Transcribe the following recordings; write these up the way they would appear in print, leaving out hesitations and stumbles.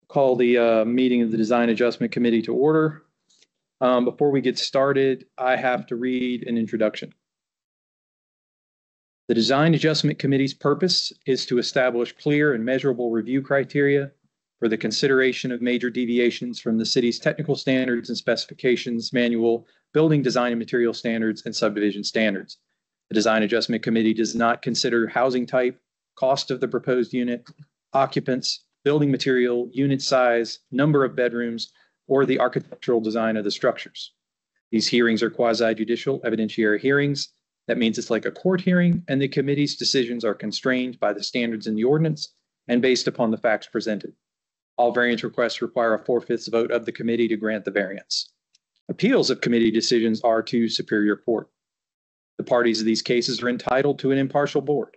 Call the meeting of the Design Adjustment Committee to order. Before we get started, I have to read an introduction. The Design Adjustment Committee's purpose is to establish clear and measurable review criteria for the consideration of major deviations from the city's technical standards and specifications manual, building design and material standards, and subdivision standards. The Design Adjustment Committee does not consider housing type, cost of the proposed unit, occupants, building material, unit size, number of bedrooms, or the architectural design of the structures. These hearings are quasi-judicial evidentiary hearings. That means it's like a court hearing, and the committee's decisions are constrained by the standards in the ordinance and based upon the facts presented. All variance requests require a 4/5 vote of the committee to grant the variance. Appeals of committee decisions are to Superior Court. The parties of these cases are entitled to an impartial board.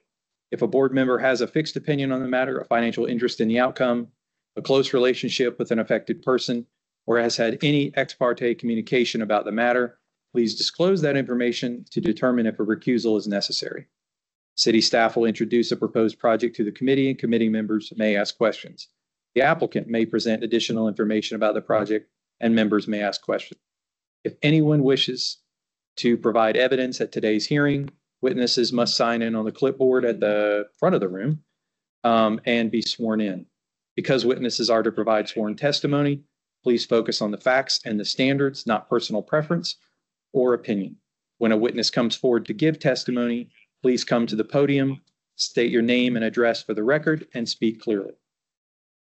If a board member has a fixed opinion on the matter, a financial interest in the outcome, a close relationship with an affected person, or has had any ex parte communication about the matter, please disclose that information to determine if a recusal is necessary. City staff will introduce a proposed project to the committee, and committee members may ask questions. The applicant may present additional information about the project, and members may ask questions. If anyone wishes to provide evidence at today's hearing, witnesses must sign in on the clipboard at the front of the room and be sworn in. Because witnesses are to provide sworn testimony, please focus on the facts and the standards, not personal preference or opinion. When a witness comes forward to give testimony, please come to the podium, state your name and address for the record, and speak clearly.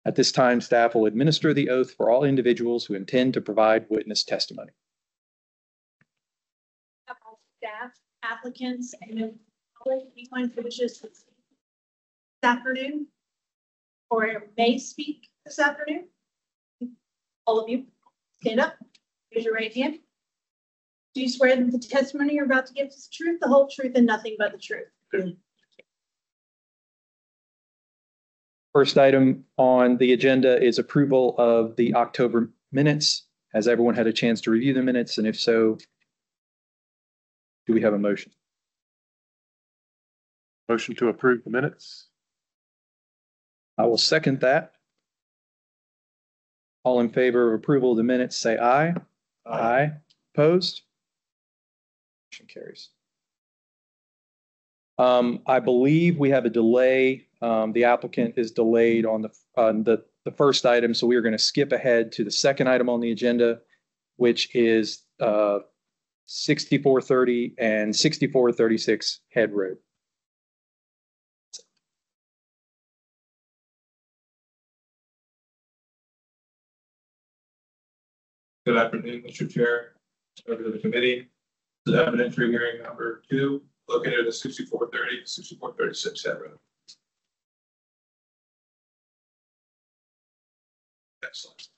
At this time, staff will administer the oath for all individuals who intend to provide witness testimony. Staff, applicants, and anyone who wishes to speak this afternoon or may speak this afternoon. All of you, stand up, raise your right hand. Do you swear that the testimony you're about to give is the truth, the whole truth, and nothing but the truth? First item on the agenda is approval of the October minutes. Has everyone had a chance to review the minutes? And if so, do we have a motion? Motion to approve the minutes. I will second that. All in favor of approval of the minutes, say aye. Aye. Opposed? Motion carries. I believe we have a delay. The applicant is delayed on the first item, so we are going to skip ahead to the second item on the agenda, which is 6430 and 6436 Head Road. Good afternoon, Mr. Chair, members of the committee. This is evidentiary hearing number 2, located at 6430 to 6436 Head Road. Excellent.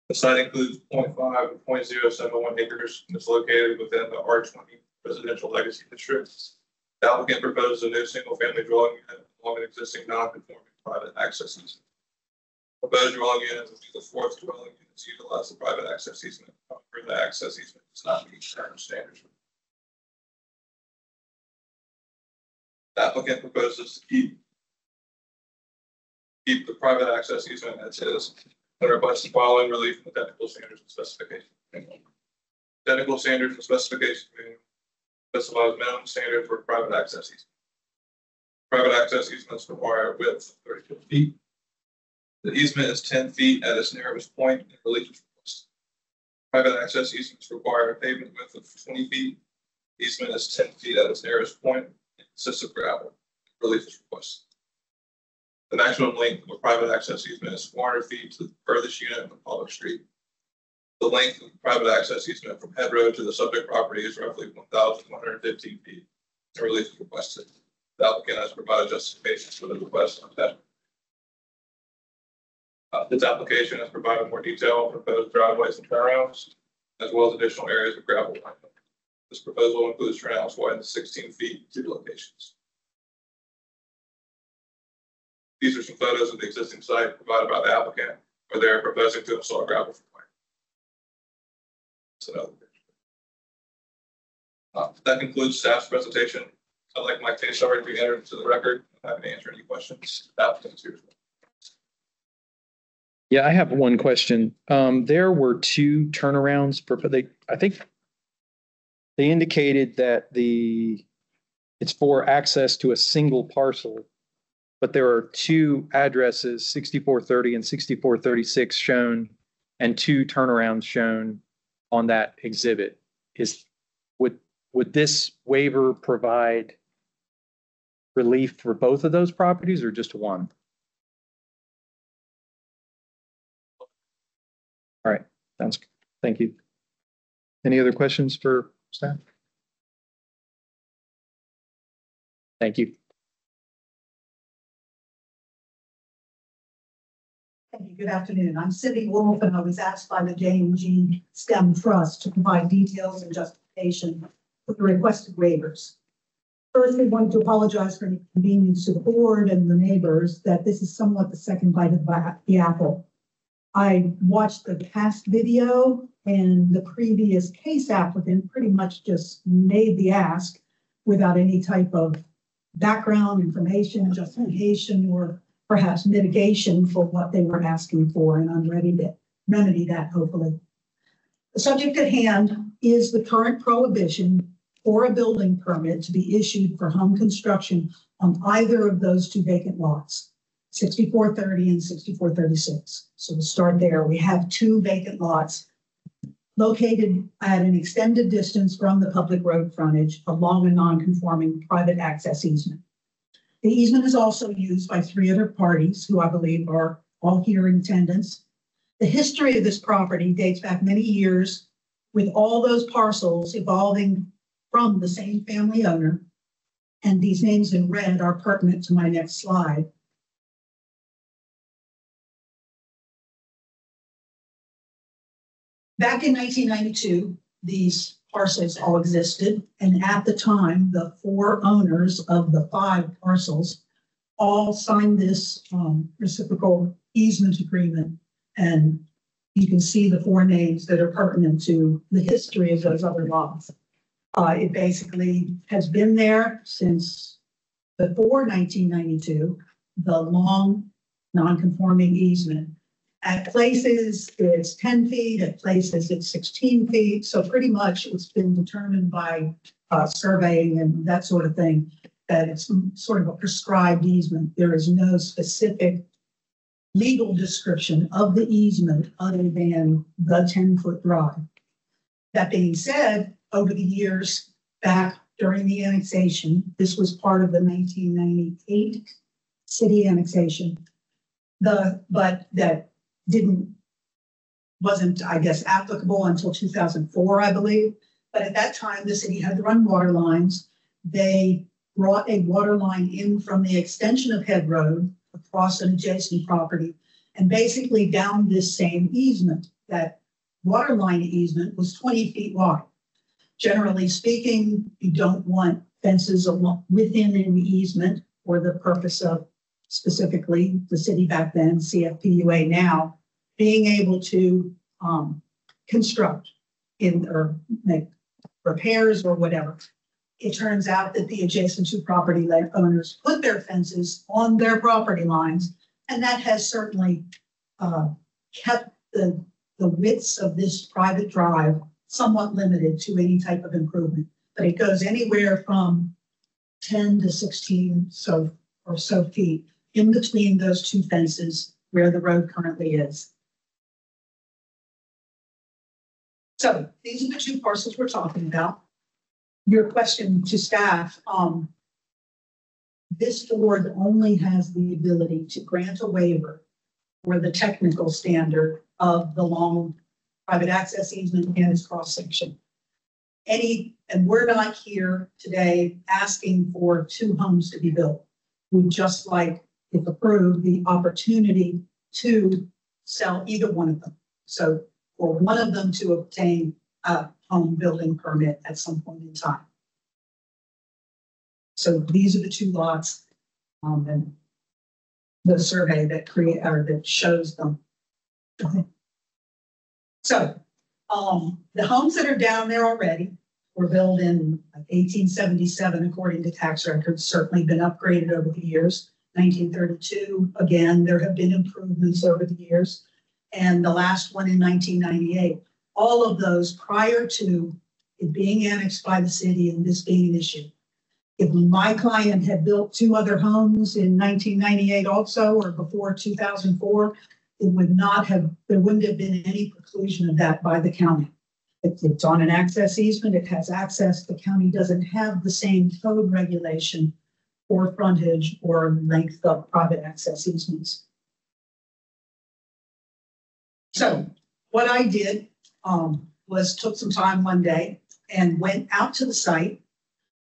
The site includes 0.5 and 0.071 acres and is located within the R20 residential legacy district. The applicant proposes a new single-family dwelling unit along an existing non-conforming private access easement. Proposed dwelling unit will be the 4th dwelling unit to utilize the private access easement. However, the access easement does not meet current standards. The applicant proposes to keep the private access easement as is, and requests the following relief from the technical standards and specifications. Technical standards and specifications specifies minimum standard for private access easement. Private access easements require a width of 32 feet. The easement is 10 feet at its narrowest point and relief is requested. Private access easements require a pavement width of 20 feet. The easement is 10 feet at its narrowest point and consists of gravel. Relief is requested. The maximum length of a private access easement is 400 feet to the furthest unit of the public street. The length of the private access easement from Head Road to the subject property is roughly 1,115 feet. And relief is requested. The applicant has provided justification for the request on that. This application has provided more detail on proposed driveways and turnarounds, as well as additional areas of gravel lining. This proposal includes turnouts widened 16 feet to locations. These are some photos of the existing site provided by the applicant, where they are proposing to install gravel for pipe. That's another picture. That concludes staff's presentation. I'd like Mike Taysar to be entered into the record. I'm happy to answer any questions. The applicant's here as well. Yeah, I have one question. There were two turnarounds. I think they indicated that it's for access to a single parcel, but there are two addresses, 6430 and 6436 shown, and two turnarounds shown on that exhibit. Would this waiver provide relief for both of those properties or just one? All right, thank you. Any other questions for staff? Thank you. Thank you. Good afternoon. I'm Cindy Wolf, and I was asked by the J&G STEM Trust to provide details and justification for the requested waivers. First, we wanted to apologize for any inconvenience to the board and the neighbors that this is somewhat the second bite of the apple. I watched the past video, and the previous case applicant pretty much just made the ask without any type of background information, justification, or perhaps mitigation for what they were asking for, and I'm ready to remedy that, hopefully. The subject at hand is the current prohibition for a building permit to be issued for home construction on either of those two vacant lots, 6430 and 6436. So we'll start there. We have two vacant lots located at an extended distance from the public road frontage along a non-conforming private access easement. The easement is also used by three other parties who I believe are all here in attendance. The history of this property dates back many years, with all those parcels evolving from the same family owner. And these names in red are pertinent to my next slide. Back in 1992, these parcels all existed, and at the time, the four owners of the five parcels all signed this reciprocal easement agreement, and you can see the four names that are pertinent to the history of those other lots. It basically has been there since before 1992, the long non-conforming easement. At places, it's 10 feet, at places, it's 16 feet. So pretty much it's been determined by surveying and that sort of thing that it's sort of a prescribed easement. There is no specific legal description of the easement other than the 10-foot drive. That being said, over the years back during the annexation, this was part of the 1998 city annexation, but that wasn't, I guess, applicable until 2004, I believe. But at that time, the city had to run water lines. They brought a water line in from the extension of Head Road across an adjacent property and basically down this same easement. That water line easement was 20 feet wide. Generally speaking, you don't want fences within an easement for the purpose of specifically the city back then, CFPUA now, being able to construct or make repairs or whatever. It turns out that the adjacent two property owners put their fences on their property lines, and that has certainly kept the widths of this private drive somewhat limited to any type of improvement. But it goes anywhere from 10 to 16 or so feet in between those two fences where the road currently is. So these are the two parcels we're talking about. Your question to staff, this board only has the ability to grant a waiver for the technical standard of the long private access easement and its cross section. And we're not here today asking for two homes to be built. We'd just like, if approved, the opportunity to sell either one of them. So for one of them to obtain a home building permit at some point in time. So these are the two lots and the survey that shows them. Okay. So the homes that are down there already were built in 1877, according to tax records, certainly been upgraded over the years. 1932, again, there have been improvements over the years. and the last one in 1998. All of those prior to it being annexed by the city and this being an issue. If my client had built 2 other homes in 1998 also, or before 2004, it would not have, there wouldn't have been any preclusion of that by the county. It's on an access easement, it has access, the county doesn't have the same code regulation or frontage or length of private access easements. So what I did was took some time one day and went out to the site.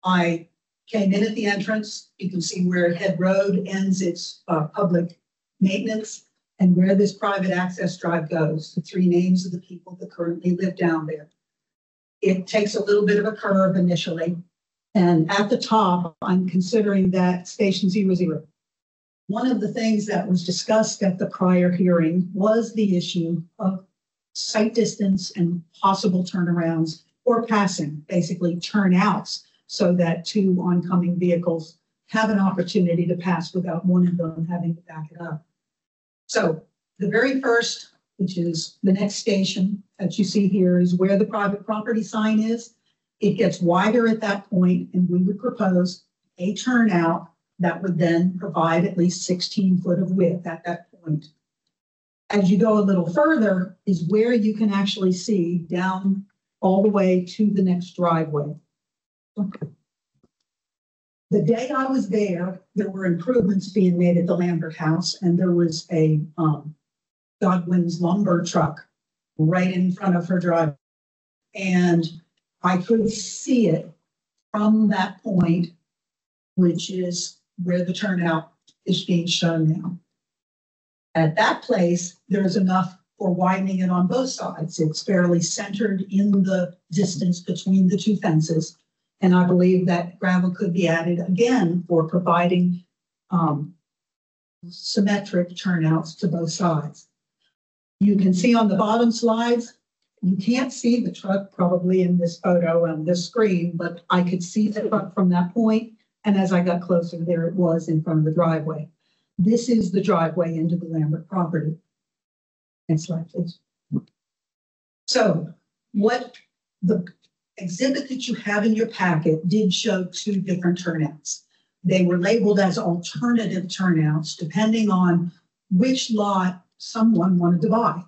I came in at the entrance. You can see where Head Road ends its public maintenance and where this private access drive goes, the 3 names of the people that currently live down there. It takes a little bit of a curve initially. And at the top, I'm considering that Station 00. One of the things that was discussed at the prior hearing was the issue of sight distance and possible turnarounds or passing, basically turnouts, so that 2 oncoming vehicles have an opportunity to pass without one of them having to back it up. So the very first, which is the next station that you see here, is where the private property sign is. It gets wider at that point, and we would propose a turnout that would then provide at least 16 foot of width at that point. As you go a little further is where you can actually see down all the way to the next driveway. Okay. The day I was there were improvements being made at the Lambert house, and there was a Godwin's lumber truck right in front of her driveway. And I could see it from that point, which is where the turnout is being shown now. At that place, there's enough for widening it on both sides. It's fairly centered in the distance between the 2 fences. And I believe that gravel could be added again for providing symmetric turnouts to both sides. You can see on the bottom slides, you can't see the truck probably in this photo on this screen, but I could see the truck from that point. And as I got closer, there it was in front of the driveway. This is the driveway into the Lambert property. Next slide, please. So what the exhibit that you have in your packet did show 2 different turnouts. They were labeled as alternative turnouts, depending on which lot someone wanted to buy.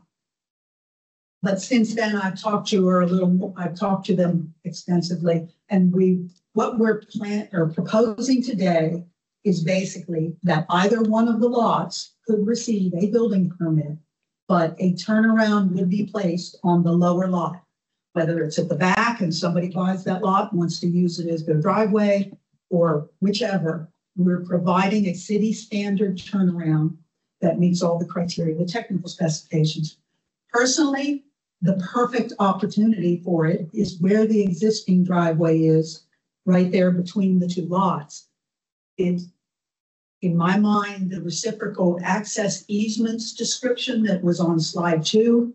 But since then, I've talked to her a little more, I've talked to them extensively, and what we're proposing today is basically that either one of the lots could receive a building permit, but a turnaround would be placed on the lower lot, whether it's at the back and somebody buys that lot and wants to use it as their driveway or whichever. We're providing a city standard turnaround that meets all the criteria, the technical specifications. Personally, the perfect opportunity for it is where the existing driveway is, right there between the 2 lots. In my mind, the reciprocal access easements description that was on slide 2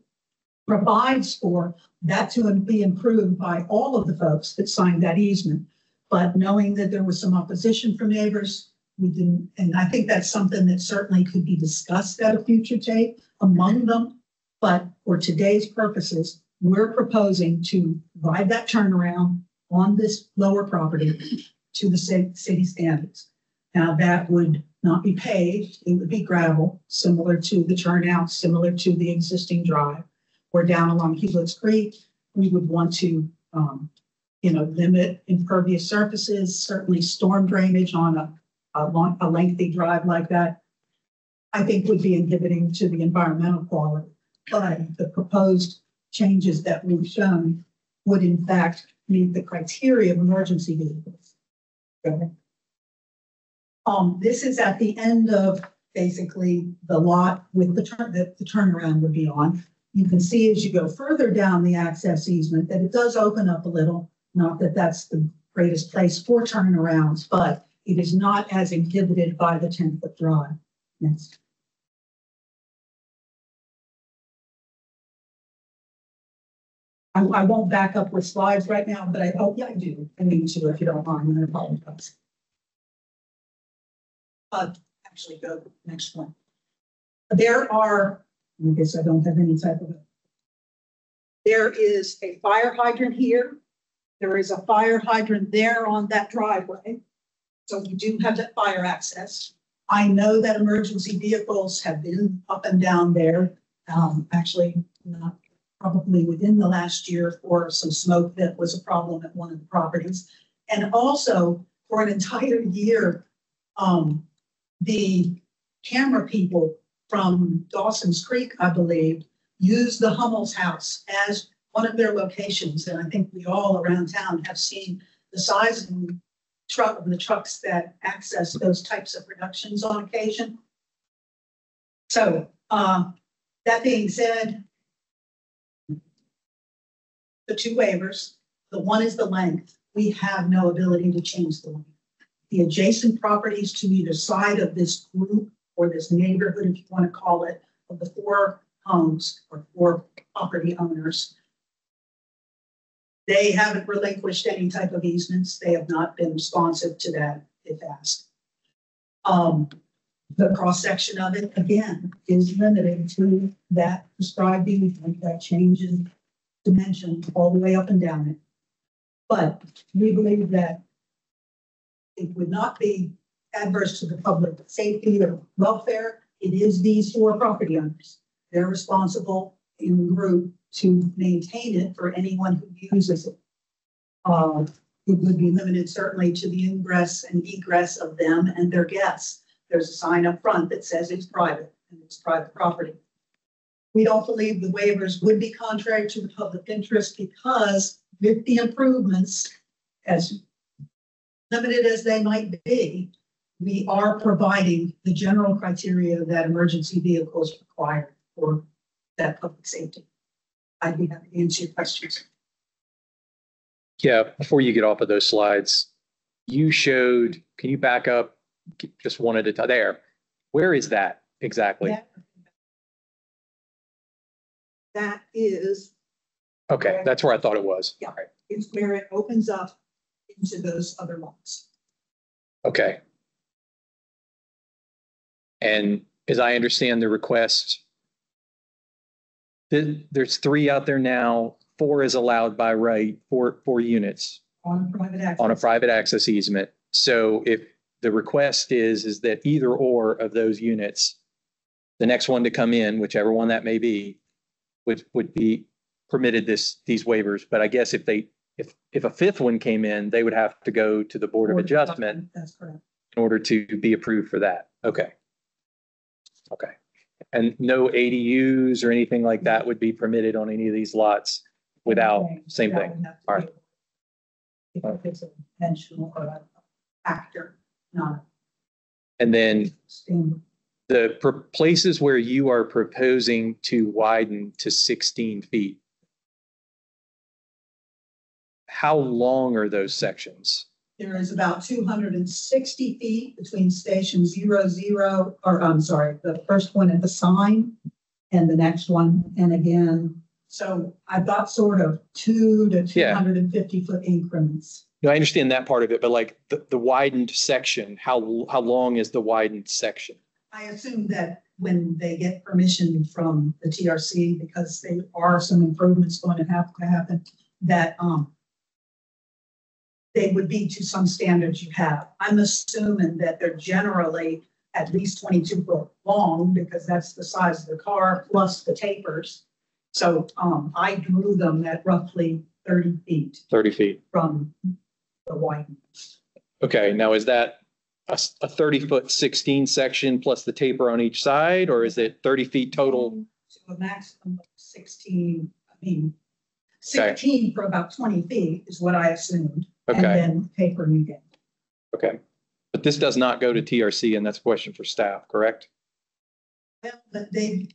provides for that to be improved by all of the folks that signed that easement. But knowing that there was some opposition from neighbors, we didn't, and I think that's something that certainly could be discussed at a future date among them. But for today's purposes, we're proposing to provide that turnaround on this lower property to the city standards. Now that would not be paved, it would be gravel, similar to the turnout, similar to the existing drive. We're down along Helix Creek. We would want to, limit impervious surfaces, certainly storm drainage on a lengthy drive like that, I think would be inhibiting to the environmental quality. But the proposed changes that we've shown would in fact meet the criteria of emergency vehicles. Okay. This is at the end of basically the lot with the turnaround would be on. You can see as you go further down the access easement that it does open up a little. Not that that's the greatest place for turnarounds, but it is not as inhibited by the 10-foot drive. Next. I won't back up with slides right now, but I do. I need to, if you don't mind, I apologize. Actually, go next one. There are I guess I don't have any type of. There is a fire hydrant here. There is a fire hydrant there on that driveway. So we do have that fire access. I know that emergency vehicles have been up and down there. Actually, not probably within the last year for some smoke that was a problem at one of the properties. And also for an entire year, the camera people from Dawson's Creek, I believe, used the Hummel's house as one of their locations. And I think we all around town have seen the size of the trucks that access those types of productions on occasion. So that being said, the two waivers, the one is the length. We have no ability to change the length. The adjacent properties to either side of this group or this neighborhood, if you want to call it, of the four homes or four property owners, they haven't relinquished any type of easements. They have not been responsive to that if asked. The cross-section of it, again, is limited to that prescribed easement that changes dimension all the way up and down it. But we believe that it would not be adverse to the public safety or welfare. It is these four property owners. They're responsible in group to maintain it for anyone who uses it. It would be limited certainly to the ingress and egress of them and their guests. There's a sign up front that says it's private and it's private property. We don't believe the waivers would be contrary to the public interest because with the improvements, as limited as they might be, we are providing the general criteria that emergency vehicles require for that public safety. I'd be happy to answer your questions. Yeah, before you get off of those slides, you showed, can you back up just one at a time there? Where is that exactly? That is. Okay, that's where I thought it was. Yeah. All right. It's where it opens up into those other lots. Okay. And as I understand the request, there's 3 out there now, 4 is allowed by right, four units On private access. on a private access easement. So if the request is that either or of those units, the next one to come in, whichever one that may be, would be permitted these waivers. But I guess if a 5th one came in, they would have to go to the Board of Adjustment. That's correct. In order to be approved for that. Okay. Okay. And no ADUs or anything like that would be permitted on any of these lots without, same thing. All right. If it's a conventional or a factor, not And then standard. the places where you are proposing to widen to 16 feet, how long are those sections? There is about 260 feet between station 00, or I'm sorry, the first one at the sign and the next one. And again, so I've got sort of 2 to 250 foot increments. No, I understand that part of it, but like the widened section, how long is the widened section? I assume that when they get permission from the TRC, because there are some improvements going to have to happen, that they would be to some standards you have. I'm assuming that they're generally at least 22 foot long because that's the size of the car plus the tapers. So I drew them at roughly 30 feet 30 feet. from the widening. Okay, now is that a 30-foot 16 section plus the taper on each side, or is it 30 feet total? To a maximum of 16, I mean, 16 for about 20 feet is what I assumed. And Okay, then tapering again. okay. But this does not go to TRC, and that's a question for staff, correct? Well, but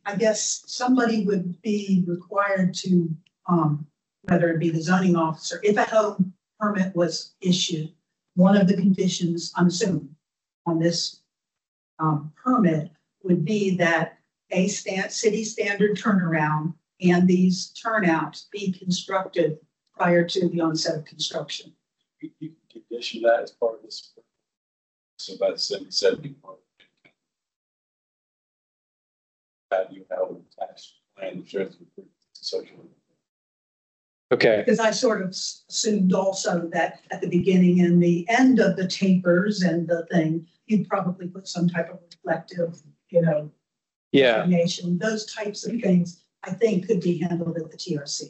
I guess somebody would be required to, whether it be the zoning officer, if a home permit was issued, one of the conditions, I'm assuming, on this permit would be that a city standard turnaround and these turnouts be constructed prior to the onset of construction. You can condition that as part of this. So by the 70 part. that you have an attached plan that shows the social. Okay, Because I sort of assumed also that at the beginning and the end of the tapers and the thing, you'd probably put some type of reflective, yeah. information. Those types of things, I think, could be handled at the TRC.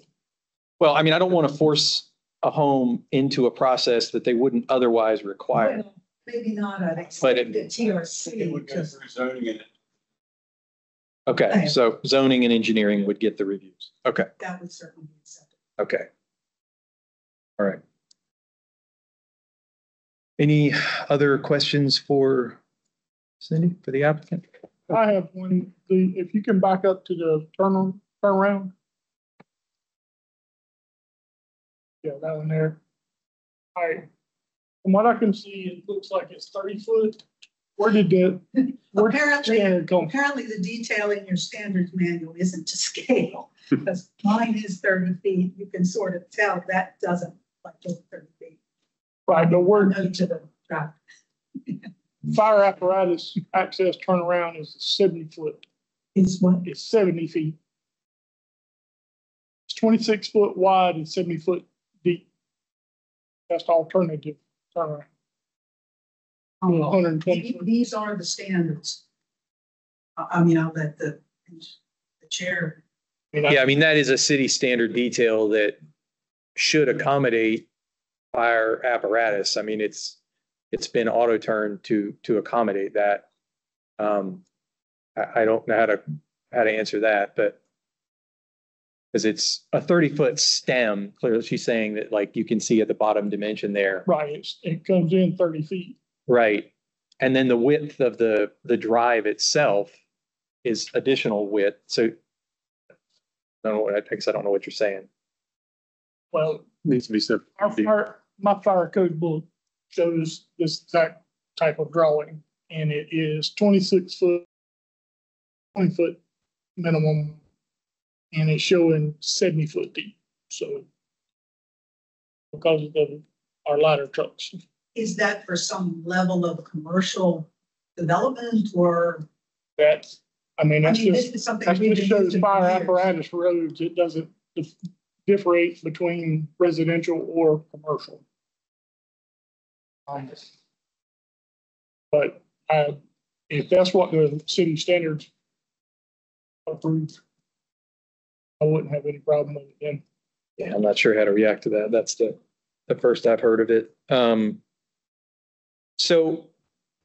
Well, I mean, I don't want to force a home into a process that they wouldn't otherwise require. Well, maybe not at But it- the It TRC, would go because through zoning and Okay, so zoning and engineering would get the reviews. Okay, that would certainly be acceptable. okay. All right. Any other questions for Cindy, for the applicant? I have one, if you can back up to the turnaround. Yeah, that one there. From what I can see, it looks like it's 30 foot. Where'd the Apparently, standard come? apparently the detail in your standards manual isn't to scale, because mine is 30 feet. You can sort of tell that doesn't like it's 30 feet. Right, but where No to the drive. fire apparatus access turnaround is 70 foot. Is what? It's 70 feet. It's 26 foot wide and 70 foot deep. That's the alternative turnaround. 120 foot. These are the standards. I mean, I'll let the chair. Yeah, I mean, that is a city standard detail that should accommodate fire apparatus. I mean, it's been auto turned to accommodate that. I don't know how to answer that, but because it's a 30-foot stem, clearly she's saying that, like, you can see at the bottom dimension there. Right, it comes in 30 feet. Right. And then the width of the drive itself is additional width. So I guess I don't know what you're saying. Well, Needs to be separate. my fire code book shows this exact type of drawing, and it is 26 foot, 20 foot minimum, and it's showing 70 foot deep. So because of our ladder trucks. Is that for some level of commercial development or? That's, I mean, I that's mean, this just, is something that we've just been shows using fire for years. apparatus roads. It doesn't differentiate between residential or commercial. But if that's what the city standards approve, I wouldn't have any problem with it then. Yeah, I'm not sure how to react to that. That's the first I've heard of it. So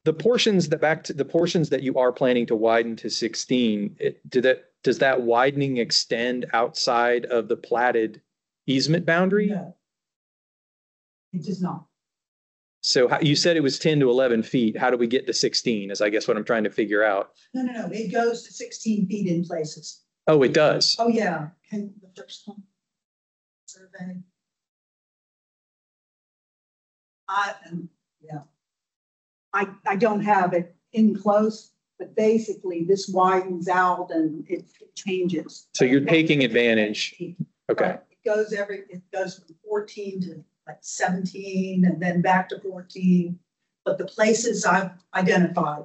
the portions that you are planning to widen to 16, does that widening extend outside of the platted easement boundary? No. It does not. So you said it was 10 to 11 feet. How do we get to 16 is I guess what I'm trying to figure out. No. It goes to 16 feet in places. Oh, it does. Oh, yeah. Can the first one? Survey. I don't have it in close, but basically this widens out and it changes. So you're taking advantage. Okay. It goes from 14 to like 17 and then back to 14. But the places I've identified,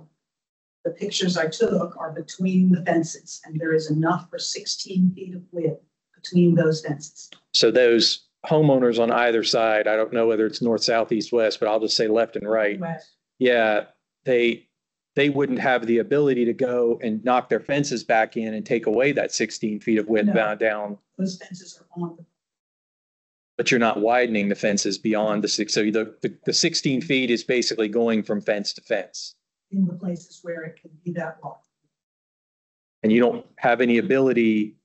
the pictures I took are between the fences, and there is enough for 16 feet of width between those fences. So those homeowners on either side, I don't know whether it's north, south, east, west, but I'll just say left and right. Yeah, they wouldn't have the ability to go and knock their fences back in and take away that 16 feet of width No. down. Those fences are on the. But you're not widening the fences beyond the six. So the 16 feet is basically going from fence to fence. In the places where it can be that long. And you don't have any ability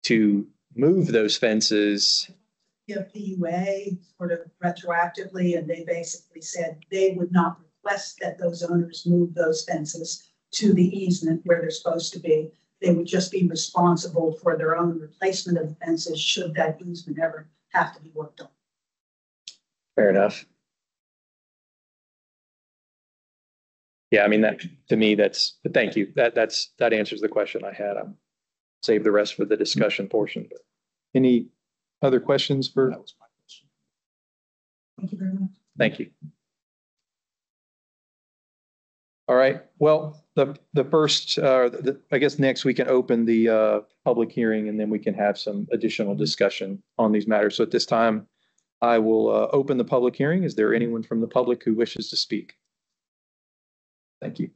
to move those fences. Give PUA sort of retroactively, and they basically said they would not request that those owners move those fences to the easement where they're supposed to be. They would just be responsible for their own replacement of the fences should that easement ever have to be worked on. Fair enough. Yeah, I mean, that to me, but thank you. That answers the question I had. I'll save the rest for the discussion portion. But any other questions for? that was my question. Thank you very much. Thank you. All right, well, the first, I guess next we can open the public hearing and then we can have some additional discussion on these matters. So at this time, I will open the public hearing. Is there anyone from the public who wishes to speak? Thank you.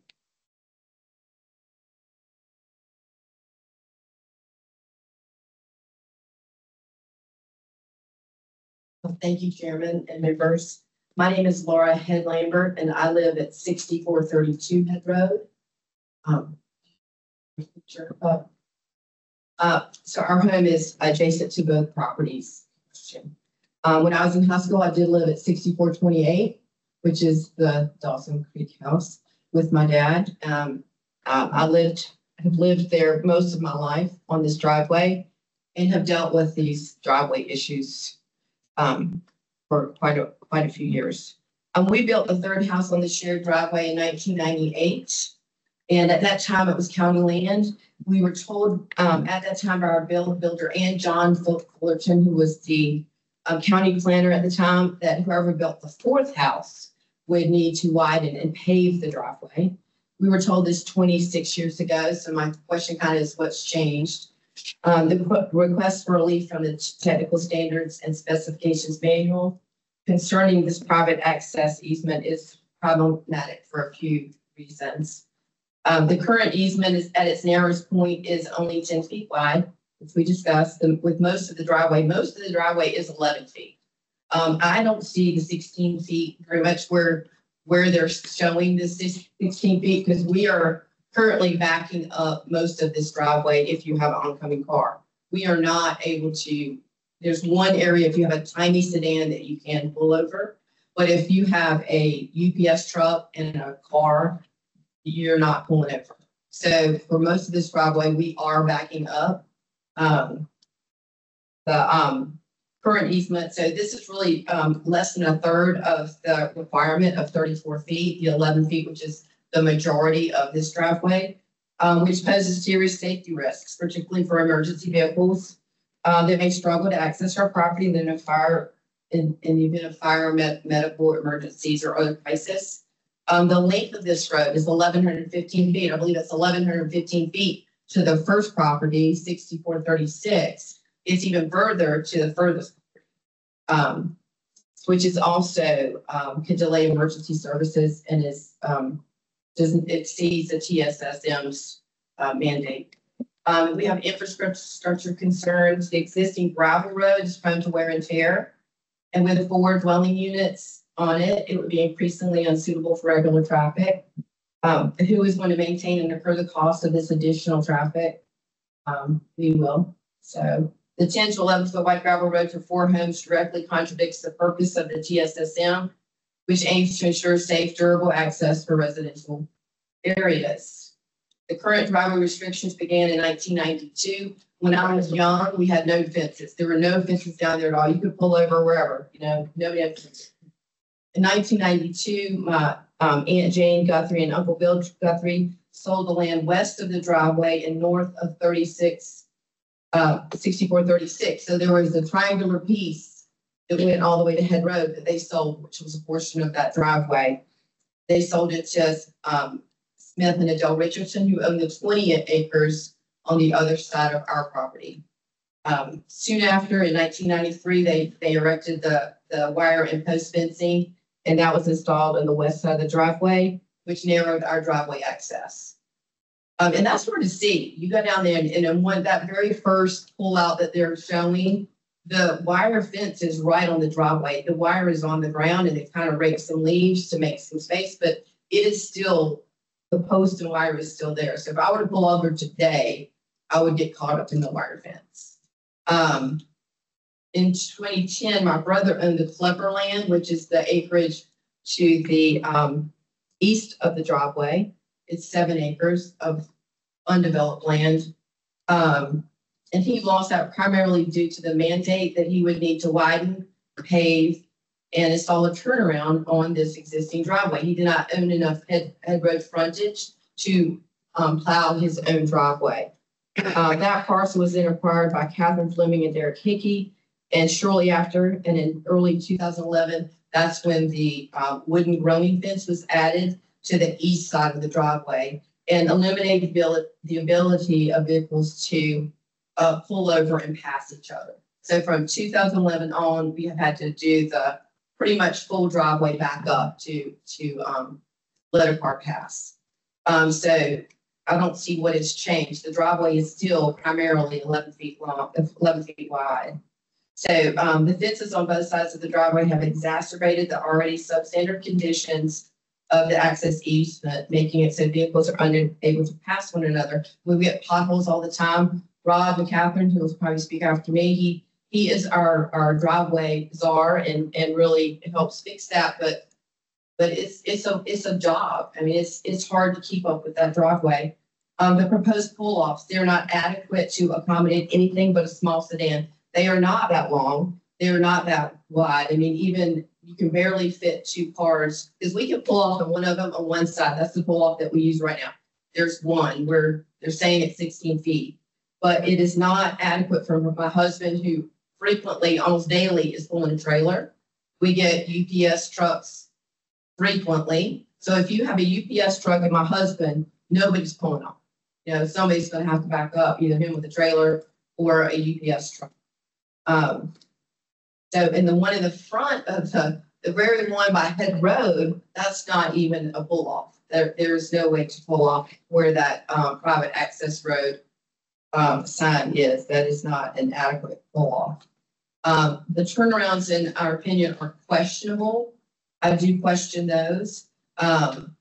Thank you, Chairman and members. My name is Laura Head Lambert, and I live at 6432 Head Road. So our home is adjacent to both properties. When I was in high school, I did live at 6428, which is the Dawson Creek house with my dad. I have lived there most of my life on this driveway and have dealt with these driveway issues for quite a few years. We built the third house on the shared driveway in 1998. And at that time, it was county land. We were told at that time by our builder and John Fullerton, who was the county planner at the time, that whoever built the fourth house would need to widen and pave the driveway. We were told this 26 years ago. So my question kind of is what's changed? The request for relief from the technical standards and specifications manual concerning this private access easement is problematic for a few reasons. The current easement is at its narrowest point is only 10 feet wide, as we discussed, with most of the driveway is 11 feet. I don't see the 16 feet very much where they're showing this 16 feet because we are currently backing up most of this driveway if you have an oncoming car. We are not able to, there's one area if you have a tiny sedan that you can pull over, but if you have a UPS truck and a car, you're not pulling over. So for most of this driveway, we are backing up the current easement. So this is really less than a third of the requirement of 34 feet, the 11 feet, which is the majority of this driveway, which poses serious safety risks, particularly for emergency vehicles that may struggle to access our property in the event of fire, medical emergencies, or other crisis. The length of this road is 1,115 feet. I believe it's 1,115 feet to the first property, 6436. It's even further to the furthest, which is also can delay emergency services and is doesn't exceed the TSSM's mandate. We have infrastructure concerns. The existing gravel road is prone to wear and tear, and with 4 dwelling units on it, it would be increasingly unsuitable for regular traffic. Who is going to maintain and incur the cost of this additional traffic? We will. So the 10 to 11 foot wide gravel road for 4 homes directly contradicts the purpose of the TSSM, which aims to ensure safe, durable access for residential areas. The current driveway restrictions began in 1992. When I was young, we had no fences. There were no fences down there at all. You could pull over wherever, nobody had fences. In 1992, my Aunt Jane Guthrie and Uncle Bill Guthrie sold the land west of the driveway and north of 6436. So there was a triangular piece that went all the way to Head Road that they sold, which was a portion of that driveway. They sold it to Smith and Adele Richardson, who owned the 20 acres on the other side of our property. Soon after, in 1993, they erected the wire and post fencing, and that was installed on the west side of the driveway, which narrowed our driveway access. And that's hard to see. You go down there and in that very first pull out that they're showing, the wire fence is right on the driveway. The wire is on the ground and they've kind of raked some leaves to make some space, but it is still, the post and wire is still there. So if I were to pull over today, I would get caught up in the wire fence. In 2010, my brother owned the Klepper land, which is the acreage to the east of the driveway. It's 7 acres of undeveloped land. And he lost that primarily due to the mandate that he would need to widen, pave, and install a turnaround on this existing driveway. He did not own enough head road frontage to plow his own driveway. That parcel was then acquired by Catherine Fleming and Derek Hickey. And shortly after, and in early 2011, that's when the wooden growing fence was added to the east side of the driveway and eliminate the ability of vehicles to pull over and pass each other. So from 2011 on, we have had to do the pretty much full driveway back up to let a car pass. So I don't see what has changed. The driveway is still primarily 11 feet long, 11 feet wide. So the fences on both sides of the driveway have exacerbated the already substandard conditions of the access easement, making it so vehicles are unable to pass one another. We get potholes all the time. Rob McCatherine, who will probably speak after me, he is our driveway czar and really helps fix that. But it's a job. I mean, it's hard to keep up with that driveway. The proposed pull-offs, they're not adequate to accommodate anything but a small sedan. They are not that long. They're not that wide. I mean, even you can barely fit 2 cars because we can pull off on one of them on one side. That's the pull-off that we use right now. There's one where they're saying it's 16 feet, but it is not adequate for my husband who frequently, almost daily, is pulling a trailer. We get UPS trucks frequently. So if you have a UPS truck and my husband, nobody's pulling off. You know, somebody's going to have to back up, either him with a trailer or a UPS truck. And the one in the front of the very one by Head Road, that's not even a pull off. There's no way to pull off where that private access road sign is. That is not an adequate pull off. The turnarounds, in our opinion, are questionable. I do question those. Actually,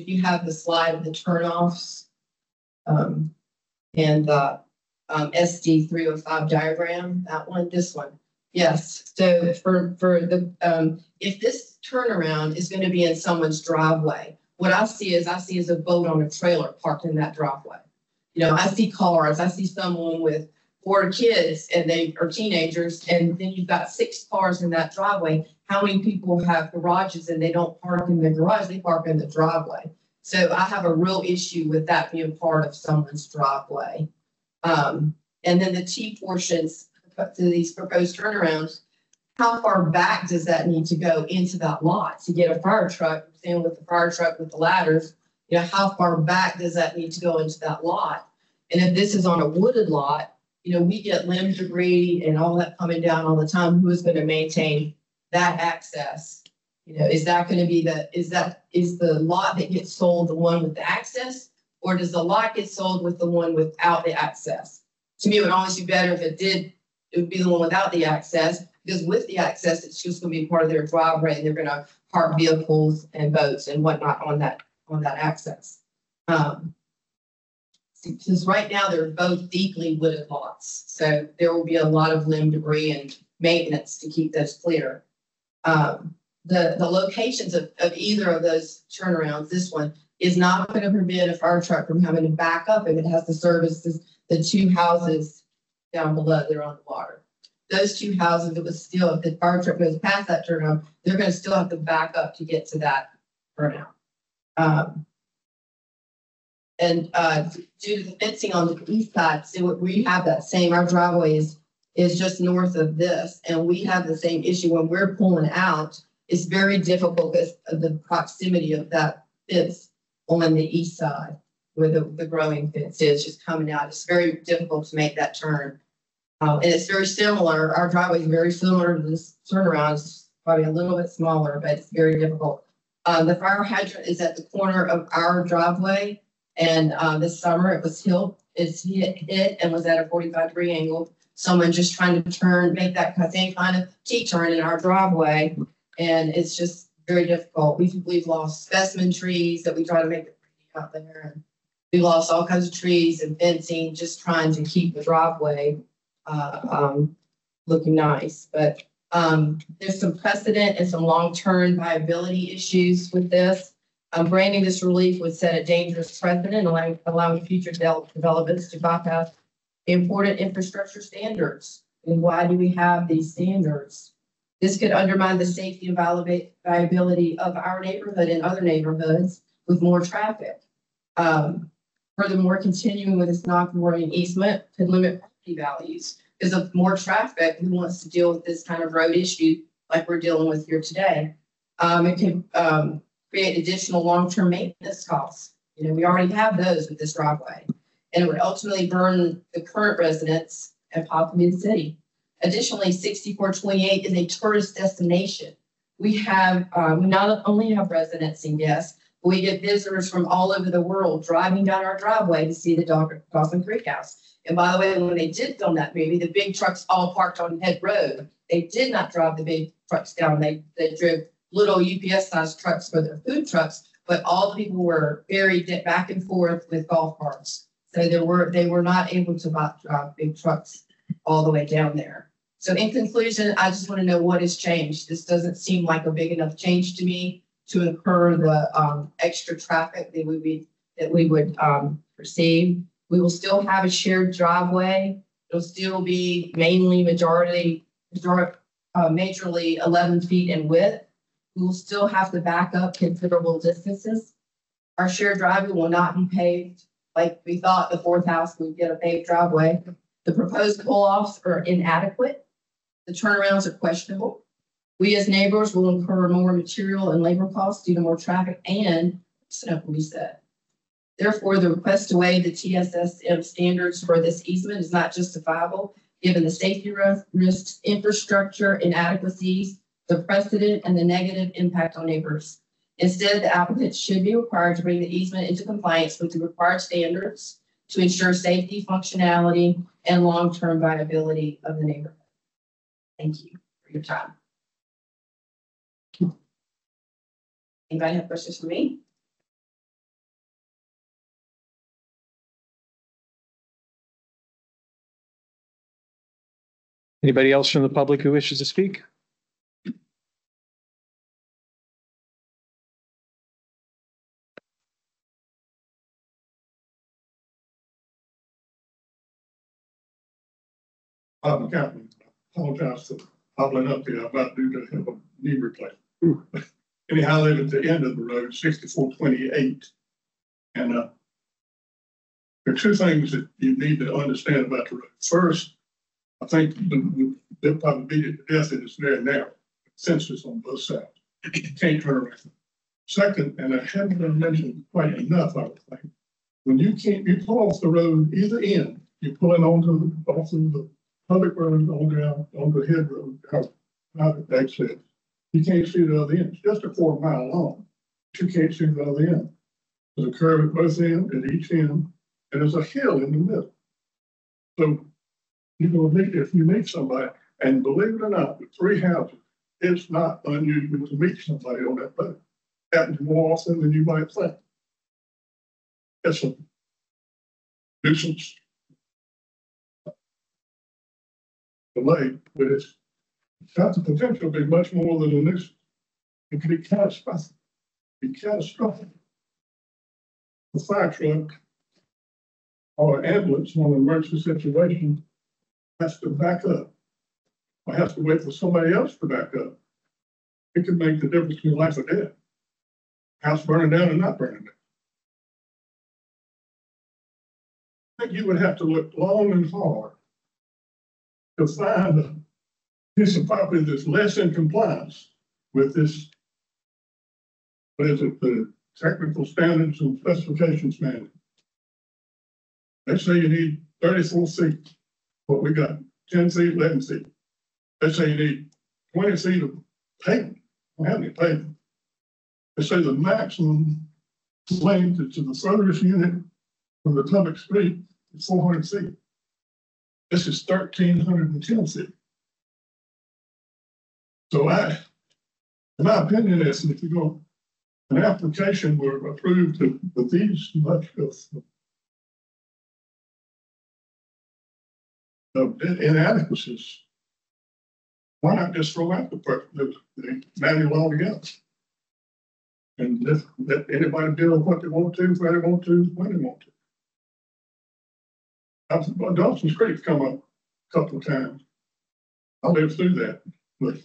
if you have the slide of the turnoffs and the SD 305 diagram, that one, this one. Yes. So for the if this turnaround is going to be in someone's driveway, what I see is a boat on a trailer parked in that driveway. You know, I see cars. I see someone with 4 kids and they are teenagers, and then you've got 6 cars in that driveway. How many people have garages and they don't park in the garage? They park in the driveway. So I have a real issue with that being part of someone's driveway. And then the T portions to these proposed turnarounds, how far back does that need to go into that lot to get a fire truck? Same with the fire truck with the ladders, you know, how far back does that need to go into that lot? And if this is on a wooded lot, you know, we get limb debris and all that coming down all the time. Who is going to maintain that access? You know, is that going to be is the lot that gets sold the one with the access, or does the lot get sold with the one without the access? To me, it would always be better if it would be the one without the access, because with the access, it's just going to be part of their driveway and they're going to park vehicles and boats and whatnot on that access. Because right now they're both deeply wooded lots. So there will be a lot of limb debris and maintenance to keep those clear. The locations of either of those turnarounds, this one, is not going to prevent a fire truck from having to back up if it has to service the 2 houses down below that are on the water. Those 2 houses, if the fire truck goes past that turnaround, they're going to still have to back up to get to that turnout. And due to the fencing on the east side, so we have that same, our driveway is just north of this, and we have the same issue when we're pulling out. It's very difficult because of the proximity of that fence on the east side, where the growing fence is just coming out. It's very difficult to make that turn. And it's very similar. Our driveway is very similar to this turnaround. It's probably a little bit smaller, but it's very difficult. The fire hydrant is at the corner of our driveway. And this summer it was hit and was at a 45-degree angle. Someone just trying to make that same kind of T-turn in our driveway. And it's just very difficult. We've lost specimen trees that we try to make it pretty out there. And we lost all kinds of trees and fencing, just trying to keep the driveway looking nice. But there's some precedent and some long-term viability issues with this. Granting this relief would set a dangerous precedent, allowing future developments to bypass important infrastructure standards. And why do we have these standards? This could undermine the safety and viability of our neighborhood and other neighborhoods with more traffic. Furthermore, continuing with this non-conforming easement could limit property values, because of more traffic, who wants to deal with this kind of road issue like we're dealing with here today? It can create additional long-term maintenance costs. You know, we already have those with this driveway. And it would ultimately burn the current residents and possibly the city. Additionally, 6428 is a tourist destination. We not only have residents and guests, but we get visitors from all over the world driving down our driveway to see the Dawson Creek House. And by the way, when they did film that movie, the big trucks all parked on Head Road. They did not drive the big trucks down. They drove little UPS-sized trucks for their food trucks, but all the people were buried back and forth with golf carts. So they were not able to drive big trucks all the way down there. So in conclusion, I just want to know what has changed. This doesn't seem like a big enough change to me to incur the extra traffic that we would receive. We will still have a shared driveway. It'll still be mainly majorly 11 feet in width. We will still have to back up considerable distances. Our shared driveway will not be paved like we thought the fourth house would get a paved driveway. The proposed pull-offs are inadequate. The turnarounds are questionable. We as neighbors will incur more material and labor costs due to more traffic and snow will be set. Therefore, the request to waive the TSSM standards for this easement is not justifiable given the safety risks, infrastructure inadequacies, the precedent, and the negative impact on neighbors. Instead, the applicant should be required to bring the easement into compliance with the required standards to ensure safety, functionality, and long-term viability of the neighborhood. Thank you for your time. Anybody have questions for me? Anybody else from the public who wishes to speak? I'm Captain. I apologize for hobbling up here. I'm about due to have a knee replacement. Anyhow, I live at the end of the road, 6428. And there are two things that you need to understand about the road. First, I think they'll probably beat it to death. It's very narrow. Sensors on both sides. You can't turn around. Second, and I haven't been mentioned quite enough, I would think, when you pull off the road either end, you're pulling off of the public road onto the Head Road, private access. You can't see the other end. It's just a 4 mile long. But you can't see the other end. There's a curve at both ends, at each end, and there's a hill in the middle. So if you meet somebody, and believe it or not, with 3 houses, it's not unusual to meet somebody on that road. It happens more often than you might think. That's a nuisance delay, but it's got the potential to be much more than a nuisance. It can be catastrophic. A fire truck or an ambulance on an emergency situation has to back up or has to wait for somebody else to back up. It can make the difference between life and death. House burning down and not burning down. I think you would have to look long and hard to find a piece of property that's less in compliance with this, what is it, the technical standards and specifications manual. They say you need 34 feet, but we got 10 feet, 11 feet. They say you need 20 feet of pavement. I don't have any pavement. They say the maximum length to the furthest unit from the public street is 400 feet. This is 1,310 feet. So in my opinion is if you go, an application were approved with these much of inadequacies, why not just throw out the manual altogether? And let anybody deal with what they want to, where they want to, when they want to. Dawson's Creek come up a couple of times. I lived through that. But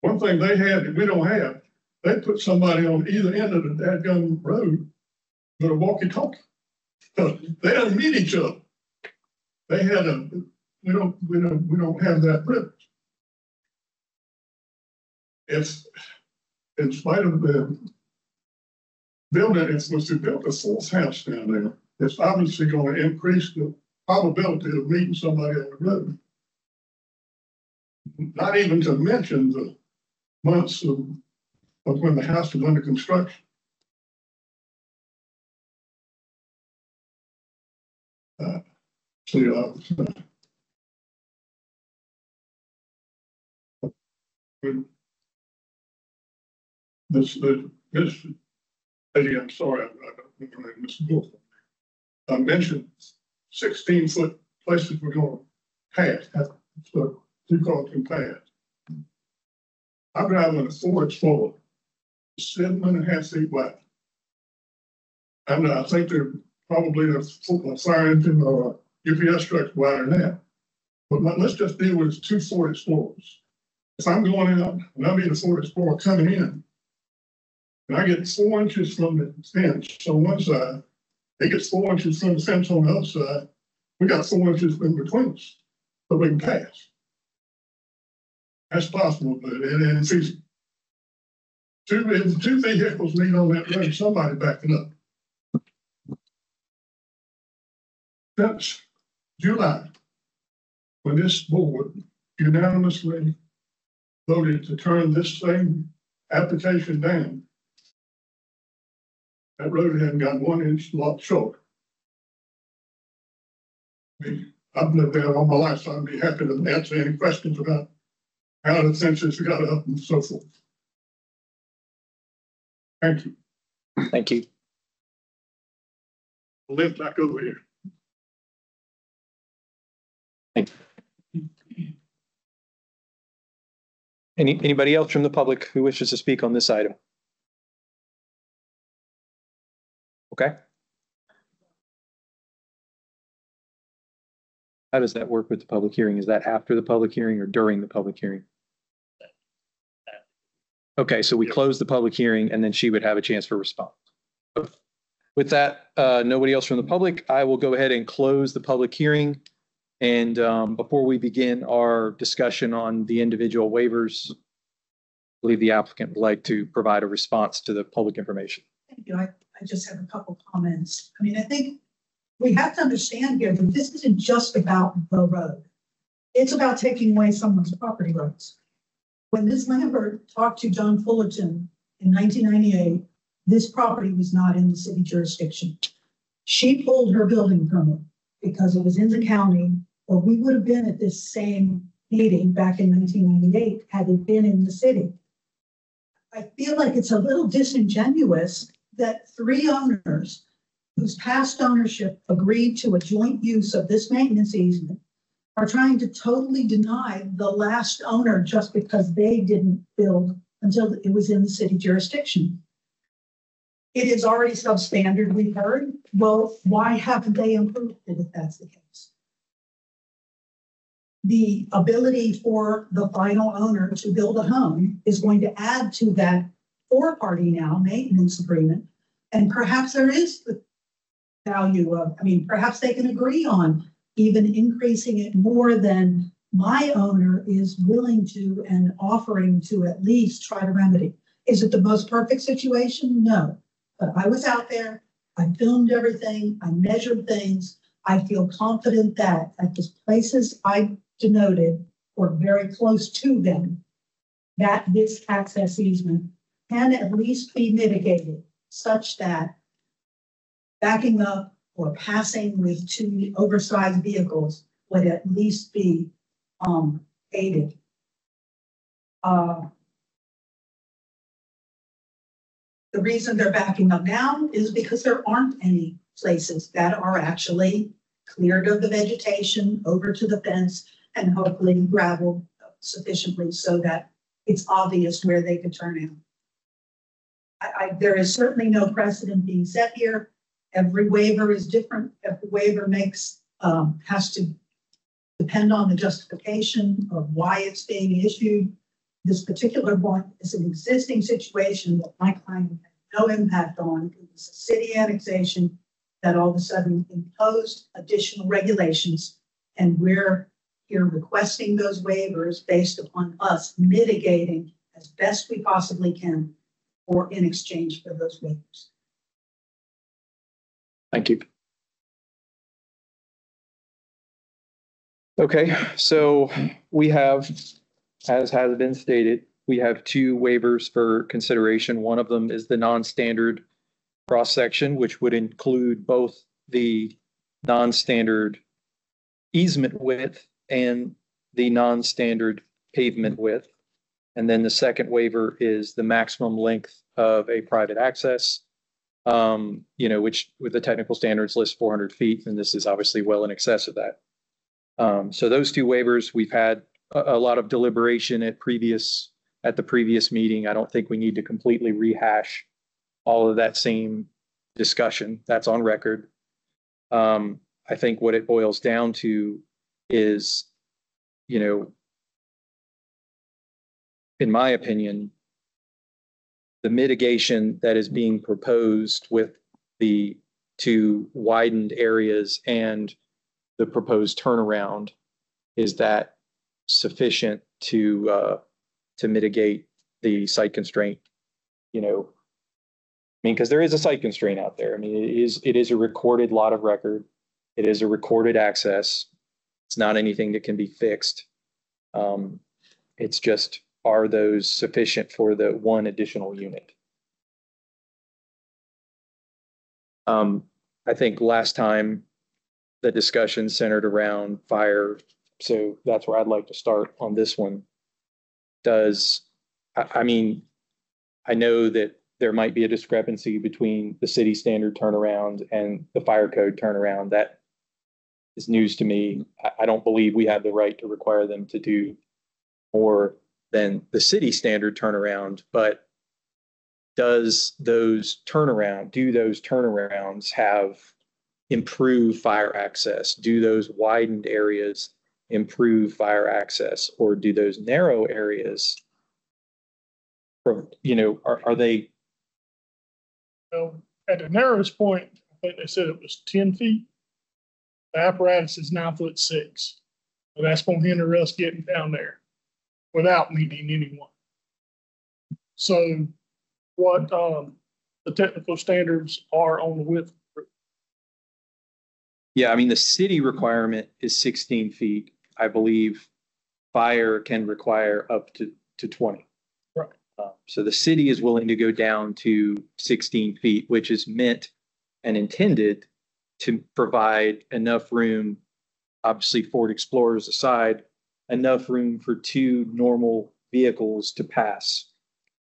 one thing they had that we don't have, they put somebody on either end of the dadgum road with a walkie-talkie. They don't meet each other. They had we don't have that privilege. in spite of the building, if was to build a fourth house down there, it's obviously going to increase the probability of meeting somebody on the road. Not even to mention the months of when the house was under construction. This lady, I'm sorry, I don't remember Miss Wolf. I mentioned 16-foot places we're going to pass, so two cars can pass. I'm driving a Ford Explorer, 7.5 feet wide. And I think they're probably a fire engine or a UPS truck wider than that. But let's just deal with 2 Ford Explorers. If I'm going out and I'm in a Ford Explorer coming in, and I get 4 inches from the fence on one side, it gets 4 inches from the fence on the other side, we got 4 inches in between us, so we can pass. That's possible, but if it's two vehicles meet on that road, somebody backing up. Since July, when this board unanimously voted to turn this same application down, that road hadn't got 1 inch lot short. I've lived there all my life, so I'd be happy to answer any questions about how the fences got up and so forth. Thank you. Thank you. I'll live back over here. Thank you. Anybody else from the public who wishes to speak on this item? Okay. How does that work with the public hearing? Is that after the public hearing or during the public hearing? Okay, so we close the public hearing and then she would have a chance for response. With that, nobody else from the public, I will go ahead and close the public hearing. And before we begin our discussion on the individual waivers, I believe the applicant would like to provide a response to the public information. Thank you. I just have a couple comments. I mean, I think we have to understand here that this isn't just about the road. It's about taking away someone's property rights. When Ms. Lambert talked to John Fullerton in 1998, this property was not in the city jurisdiction. She pulled her building permit because it was in the county, or we would have been at this same meeting back in 1998 had it been in the city. I feel like it's a little disingenuous that 3 owners whose past ownership agreed to a joint use of this maintenance easement are trying to totally deny the last owner just because they didn't build until it was in the city jurisdiction. It is already substandard, we've heard. Well, why haven't they improved it if that's the case? The ability for the final owner to build a home is going to add to that 4-party now maintenance agreement. And perhaps there is the value of, perhaps they can agree on even increasing it more than my owner is willing to and offering to at least try to remedy. Is it the most perfect situation? No. But I was out there, I filmed everything, I measured things. I feel confident that at the places I denoted or very close to them, that this access easement can at least be mitigated such that backing up or passing with 2 oversized vehicles would at least be aided. The reason they're backing up now is because there aren't any places that are actually cleared of the vegetation over to the fence and hopefully gravel sufficiently so that it's obvious where they could turn in. There is certainly no precedent being set here. Every waiver is different. Every waiver has to depend on the justification of why it's being issued. This particular one is an existing situation that my client had no impact on. It was a city annexation that all of a sudden imposed additional regulations, and we're here requesting those waivers based upon us mitigating as best we possibly can or in exchange for those waivers. Thank you. Okay, so we have, as has been stated, we have two waivers for consideration. One of them is the non-standard cross-section, which would include both the non-standard easement width and the non-standard pavement width. And then the second waiver is the maximum length of a private access, which with the technical standards lists 400 feet, and this is obviously well in excess of that. So those two waivers, we've had a lot of deliberation at the previous meeting. I don't think we need to completely rehash all of that same discussion. That's on record. I think what it boils down to is, in my opinion, the mitigation that is being proposed with the two widened areas and the proposed turnaround, is that sufficient to mitigate the site constraint? Because there is a site constraint out there. It is a recorded lot of record. It is a recorded access. It's not anything that can be fixed. It's just, are those sufficient for the one additional unit? I think last time the discussion centered around fire, so that's where I'd like to start on this one. I know that there might be a discrepancy between the city standard turnaround and the fire code turnaround. That is news to me. I don't believe we have the right to require them to do more than the city standard turnaround, but do those turnarounds have improved fire access? Do those widened areas improve fire access, or do those narrow areas, are they? Well, at the narrowest point, I think they said it was 10 feet. The apparatus is 9'6". So that's going to hinder us getting down there without meeting anyone. So what the technical standards are on the width? Yeah, the city requirement is 16 feet. I believe fire can require up to 20. Right. So the city is willing to go down to 16 feet, which is meant and intended to provide enough room, obviously Ford Explorers aside, enough room for two normal vehicles to pass.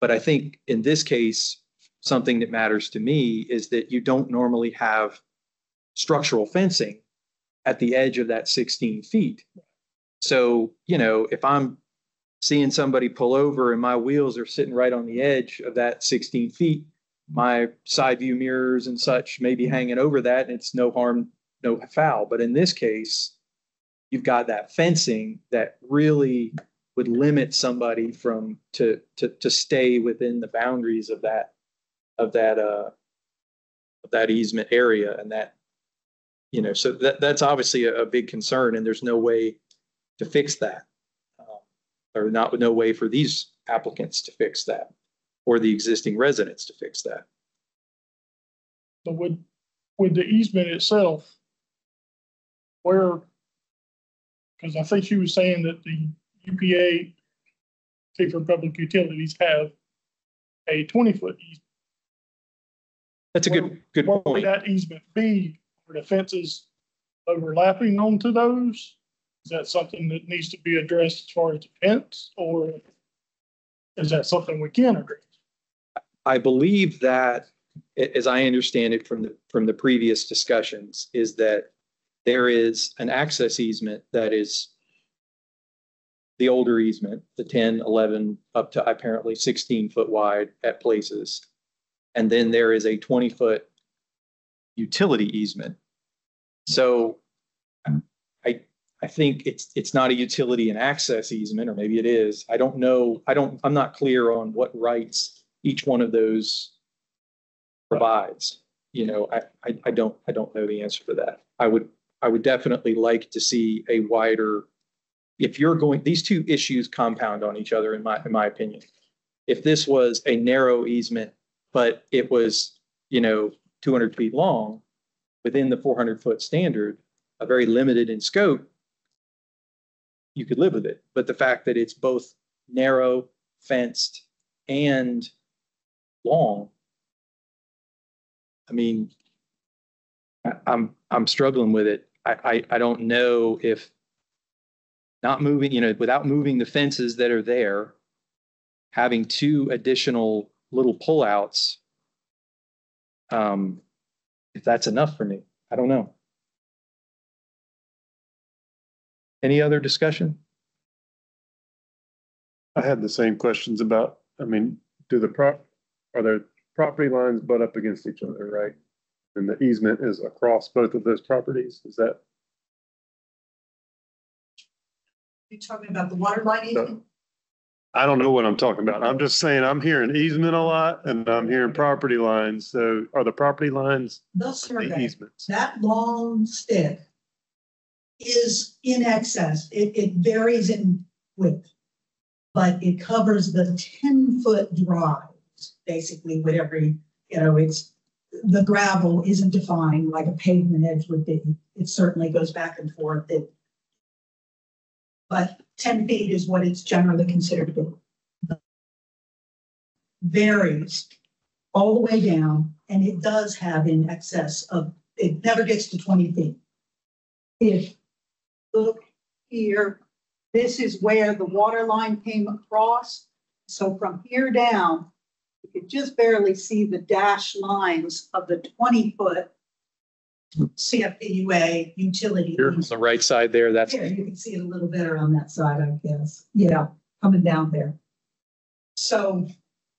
But I think in this case, something that matters to me is that you don't normally have structural fencing at the edge of that 16 feet. So, if I'm seeing somebody pull over and my wheels are sitting right on the edge of that 16 feet, my side view mirrors and such may be hanging over that, and it's no harm, no foul. But in this case, you've got that fencing that really would limit somebody from to stay within the boundaries of that easement area, and that, so that's obviously a big concern, and there's no way to fix that, or no way for these applicants to fix that, or the existing residents to fix that. So with the easement itself, because I think she was saying that the UPA, for public utilities, have a 20-foot easement. That's a good What would point. that easement be? Are the fences overlapping onto those? Is that something that needs to be addressed as far as the fence, or is that something we can address? I believe that, as I understand it from the previous discussions, is that there is an access easement that is the older easement, the 10, 11, up to apparently 16 foot wide at places. And then there is a 20-foot utility easement. So I think it's not a utility and access easement, or maybe it is. I don't know. I'm not clear on what rights each one of those provides. I don't know the answer to that. I would definitely like to see a wider, these two issues compound on each other, in my opinion. if this was a narrow easement, but it was, 200 feet long within the 400-foot standard, a very limited in scope, you could live with it. But the fact that it's both narrow, fenced, and long, I mean, I'm struggling with it. I don't know if not moving, without moving the fences that are there, having 2 additional little pullouts, if that's enough for me. I don't know. Any other discussion? I had the same questions about, I mean, are there property lines butt up against each other, right? And the easement is across both of those properties, is that? You're talking about the water line easement? I don't know what I'm talking about. I'm just saying, I'm hearing easement a lot and I'm hearing property lines. So are the property lines The the survey, easements? that long stick is in excess. It varies in width, but it covers the 10-foot drives, basically with every, it's, the gravel isn't defined like a pavement edge would be. It certainly goes back and forth. But 10 feet is what it's generally considered to be. Varies all the way down, and it does have in excess of, it never gets to 20 feet. If look here, this is where the water line came across. So from here down, you could just barely see the dashed lines of the 20-foot CFPUA utility. Here on the right side there, that's Yeah, you can see it a little better on that side, I guess. Yeah, coming down there. So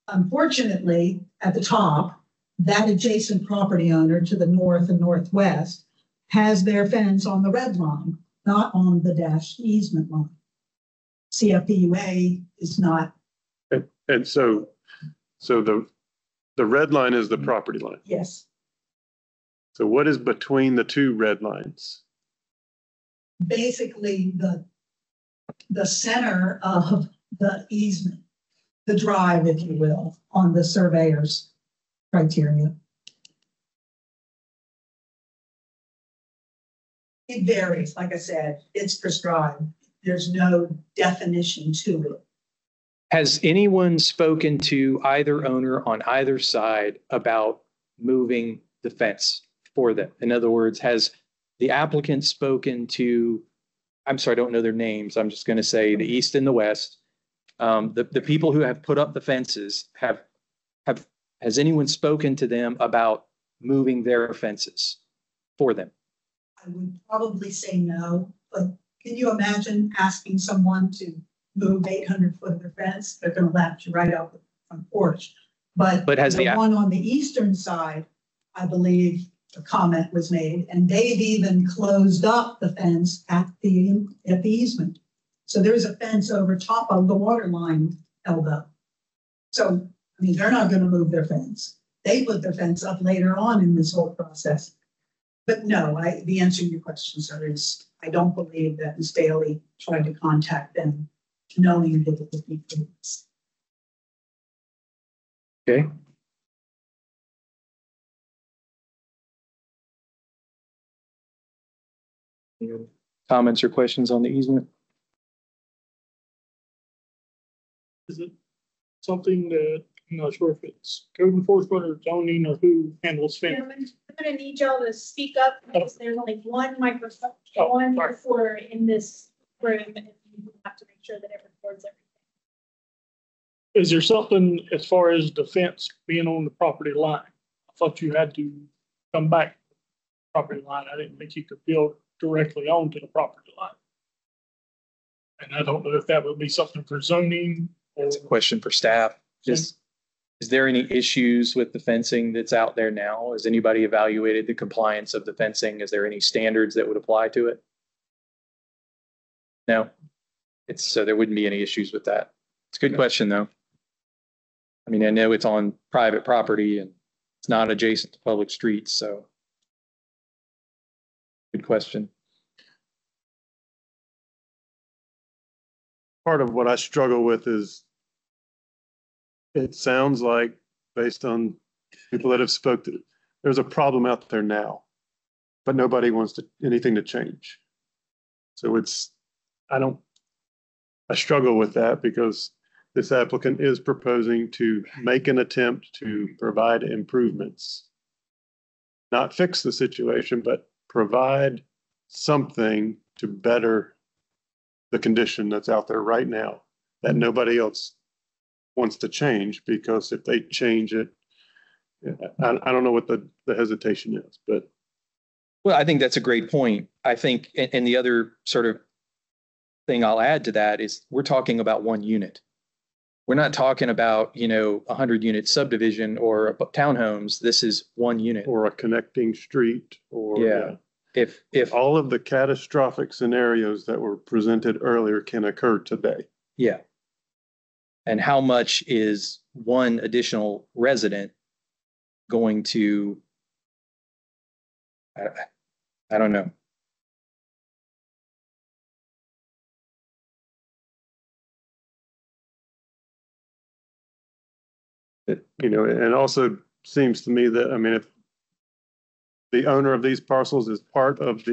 unfortunately, at the top, that adjacent property owner to the north and northwest has their fence on the red line, not on the dashed easement line. CFPUA is not, And so the red line is the property line. yes, So what is between the 2 red lines? basically the center of the easement, the drive, if you will, on the surveyor's criteria. It varies, like I said, it's prescribed. There's no definition to it. Has anyone spoken to either owner on either side about moving the fence for them? In other words, has the applicant spoken to, I'm sorry, I don't know their names. I'm just going to say the east and the west. The people who have put up the fences has anyone spoken to them about moving their fences for them? I would probably say no, but can you imagine asking someone to move 800 foot of their fence? They're going to laugh you right out the front porch. But has the the one on the eastern side, I believe a comment was made, and they've even closed up the fence at the easement. So there's a fence over top of the water line held up. So, I mean, they're not going to move their fence. They put their fence up later on in this whole process. But no, the answer to your question, sir, is I don't believe that Ms. Bailey tried to contact them knowing that it would be police. Okay. Any comments or questions on the easement? Is it something that, I'm not sure if it's code enforcement or zoning or who handles fence? Gentlemen, I'm gonna need y'all to speak up because there's only one microphone, Oh, one sorry. recorder in this room, and you have to make sure that it records everything. Is there something as far as the fence being on the property line? I thought you had to come back to the property line. I didn't think you could build directly onto the property line. And I don't know if that would be something for zoning or. It's a question for staff. Just, is there any issues with the fencing that's out there now? Has anybody evaluated the compliance of the fencing? Is there any standards that would apply to it? No. So there wouldn't be any issues with that. It's a good question, though. I mean, I know it's on private property and it's not adjacent to public streets, so. Good question. Part of what I struggle with is it sounds like, based on people that have spoken, there's a problem out there now, but nobody wants anything to change. So I struggle with that because this applicant is proposing to make an attempt to provide improvements. Not fix the situation, but provide something to better the condition that's out there right now that nobody else wants to change, because if they change it, I don't know what the hesitation is, but. Well, I think that's a great point. I think, and the other sort of thing I'll add to that is we're talking about one unit. We're not talking about, 100-unit subdivision or townhomes. This is one unit. Or a connecting street, or. Yeah. If all of the catastrophic scenarios that were presented earlier can occur today. Yeah. And how much is one additional resident going to, I don't know. It also seems to me that, if the owner of these parcels is part of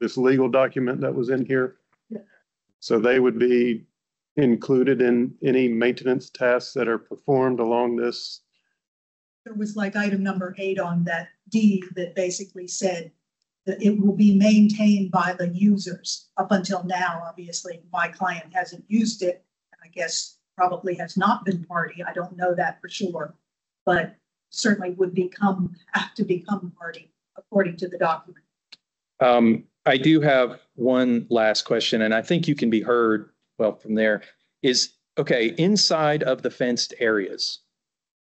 this legal document that was in here, so they would be included in any maintenance tasks that are performed along this. There was like item number 8 on that deed that basically said that it will be maintained by the users. Up until now, obviously, my client hasn't used it. I guess probably has not been party. I don't know that for sure, but certainly would have to become party according to the document. I do have one last question, and I think you can be heard well from there. Okay, inside of the fenced areas,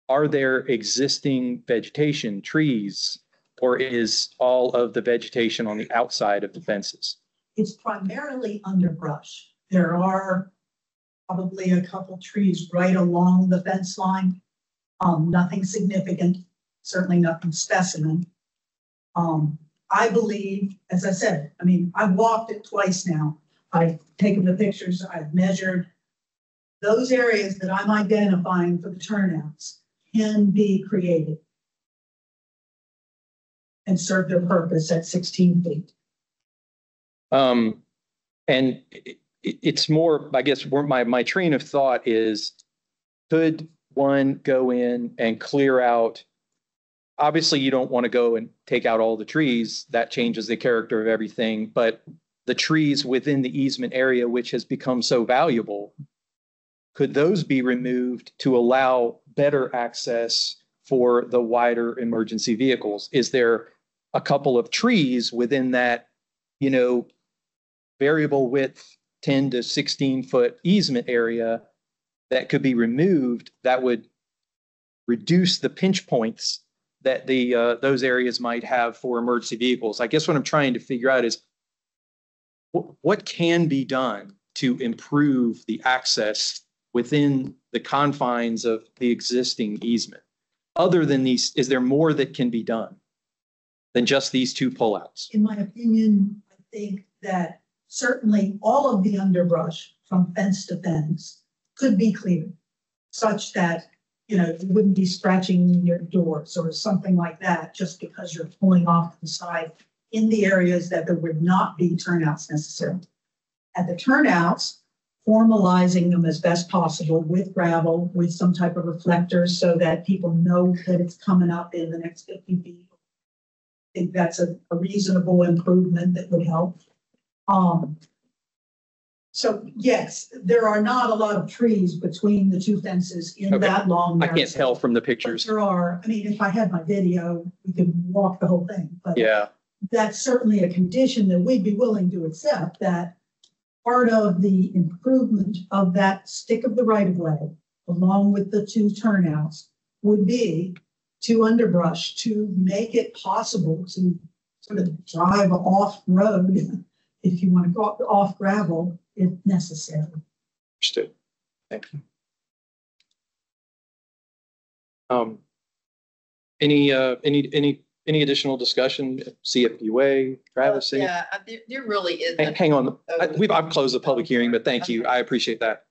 are there existing vegetation, trees, or is all of the vegetation on the outside of the fences? It's primarily underbrush. There are probably a couple trees right along the fence line. Nothing significant, certainly nothing specimen. I believe, as I said, I've walked it twice now. I've taken the pictures, I've measured. Those areas that I'm identifying for the turnouts can be created and serve their purpose at 16 feet. And it's more, I guess, where my train of thought is, could one go in and clear out? Obviously, you don't want to go and take out all the trees. That changes the character of everything. But the trees within the easement area, which has become so valuable, could those be removed to allow better access for the wider emergency vehicles? Is there a couple of trees within that, variable width 10 to 16 foot easement area that could be removed that would reduce the pinch points that those areas might have for emergency vehicles? I guess what I'm trying to figure out is what can be done to improve the access within the confines of the existing easement. Other than these, is there more that can be done than just these 2 pullouts? In my opinion, I think that certainly all of the underbrush from fence to fence could be cleared such that you wouldn't be scratching your doors or something like that just because you're pulling off to the side in the areas that there would not be turnouts necessarily. At the turnouts, formalizing them as best possible with gravel, with some type of reflector so that people know that it's coming up in the next 50 feet. I think that's a reasonable improvement that would help. So yes, there are not a lot of trees between the 2 fences in that long. I can't tell from the pictures. There are. If I had my video, we could walk the whole thing. But yeah, that's certainly a condition that we'd be willing to accept, that part of the improvement of that stick of the right of way, along with the 2 turnouts, would be to underbrush to make it possible to sort of drive off road, if you want to go off gravel, if necessary. Understood. Thank you. Any additional discussion? CFUA, Travis? Yeah, there really isn't. Hang on. I've closed the public hearing, but thank you. I appreciate that.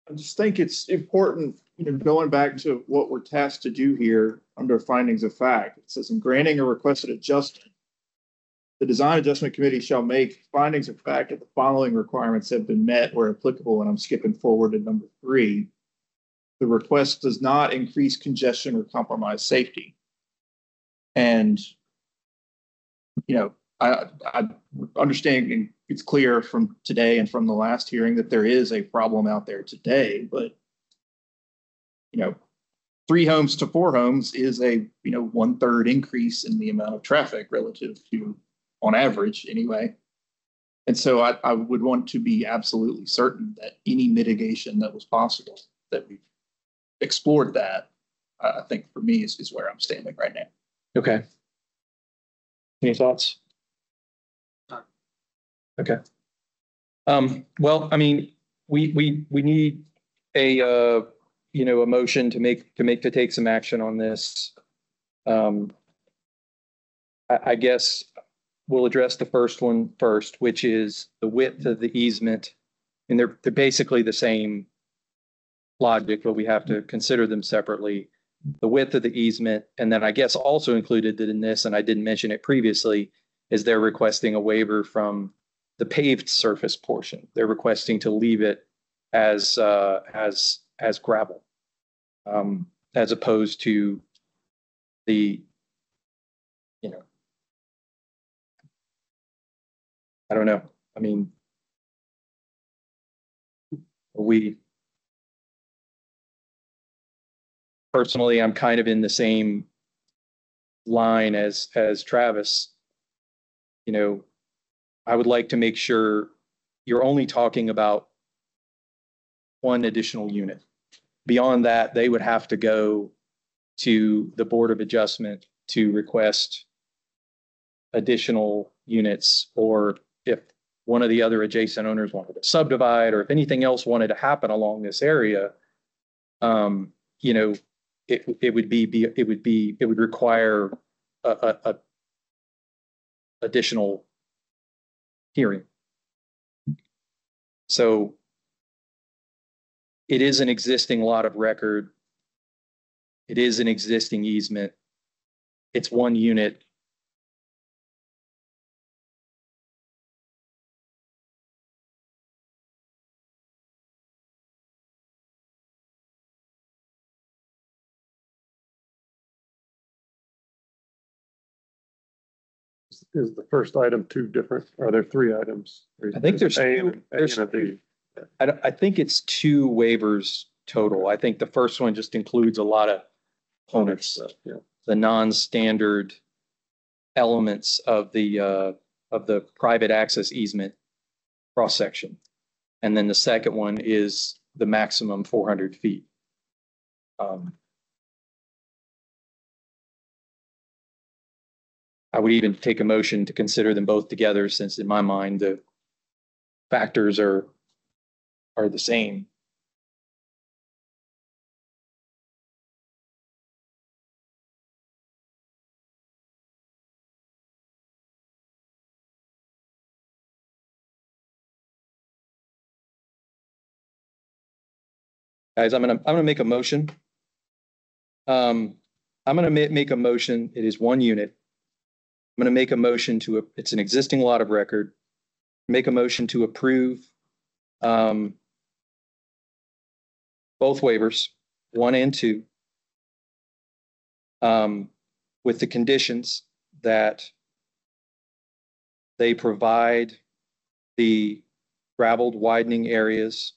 I just think it's important, going back to what we're tasked to do here under findings of fact. It says in granting a requested adjustment, the Design Adjustment Committee shall make findings of fact that the following requirements have been met where applicable, and I'm skipping forward to number 3. The request does not increase congestion or compromise safety. And, I understand, and it's clear from today and from the last hearing that there is a problem out there today, but 3 homes to 4 homes is a 1/3 increase in the amount of traffic relative to, on average anyway. And so I would want to be absolutely certain that any mitigation that was possible, that we've explored that, I think for me is where I'm standing right now. Okay. Any thoughts? Okay. Well, I mean, we need a a motion to take some action on this. I guess we'll address the first one first, which is the width of the easement. And they're basically the same logic, but we have to consider them separately. The width of the easement, and then I guess also included in this, and I didn't mention it previously, is they're requesting a waiver from the paved surface portion. They're requesting to leave it as gravel, as opposed to the, I don't know. I mean, personally, I'm kind of in the same line as Travis. I would like to make sure you're only talking about one additional unit. Beyond that, they would have to go to the Board of Adjustment to request additional units, or if one of the other adjacent owners wanted to subdivide, or if anything else wanted to happen along this area, it would require a additional hearing. So it is an existing lot of record. It is an existing easement. It's one unit. Is the first item 2 different? Are there 3 items? I think there's A two. and B. I think it's 2 waivers total. I think the first one just includes a lot of components, the non-standard elements of the private access easement cross section, and then the second one is the maximum 400 feet. I would even take a motion to consider them both together, since in my mind the factors are the same. Guys, I'm gonna make a motion. I'm gonna make a motion. It is one unit. I'm going to make a motion it's an existing lot of record, make a motion to approve both waivers, 1 and 2, with the conditions that they provide the graveled widening areas,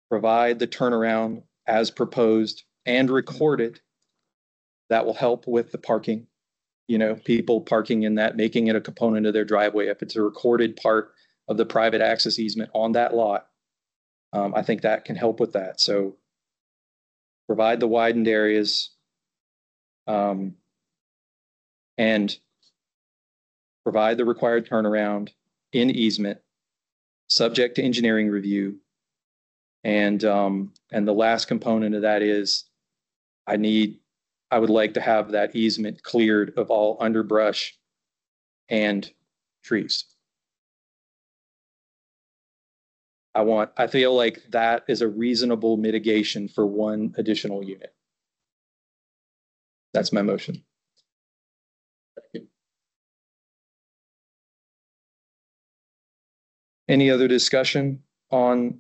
provide the turnaround as proposed and recorded. That will help with the parking. People parking in that, making it a component of their driveway. If it's a recorded part of the private access easement on that lot, I think that can help with that. So provide the widened areas, and provide the required turnaround in easement, subject to engineering review. And the last component of that is I would like to have that easement cleared of all underbrush and trees. I feel like that is a reasonable mitigation for one additional unit. That's my motion. Any other discussion on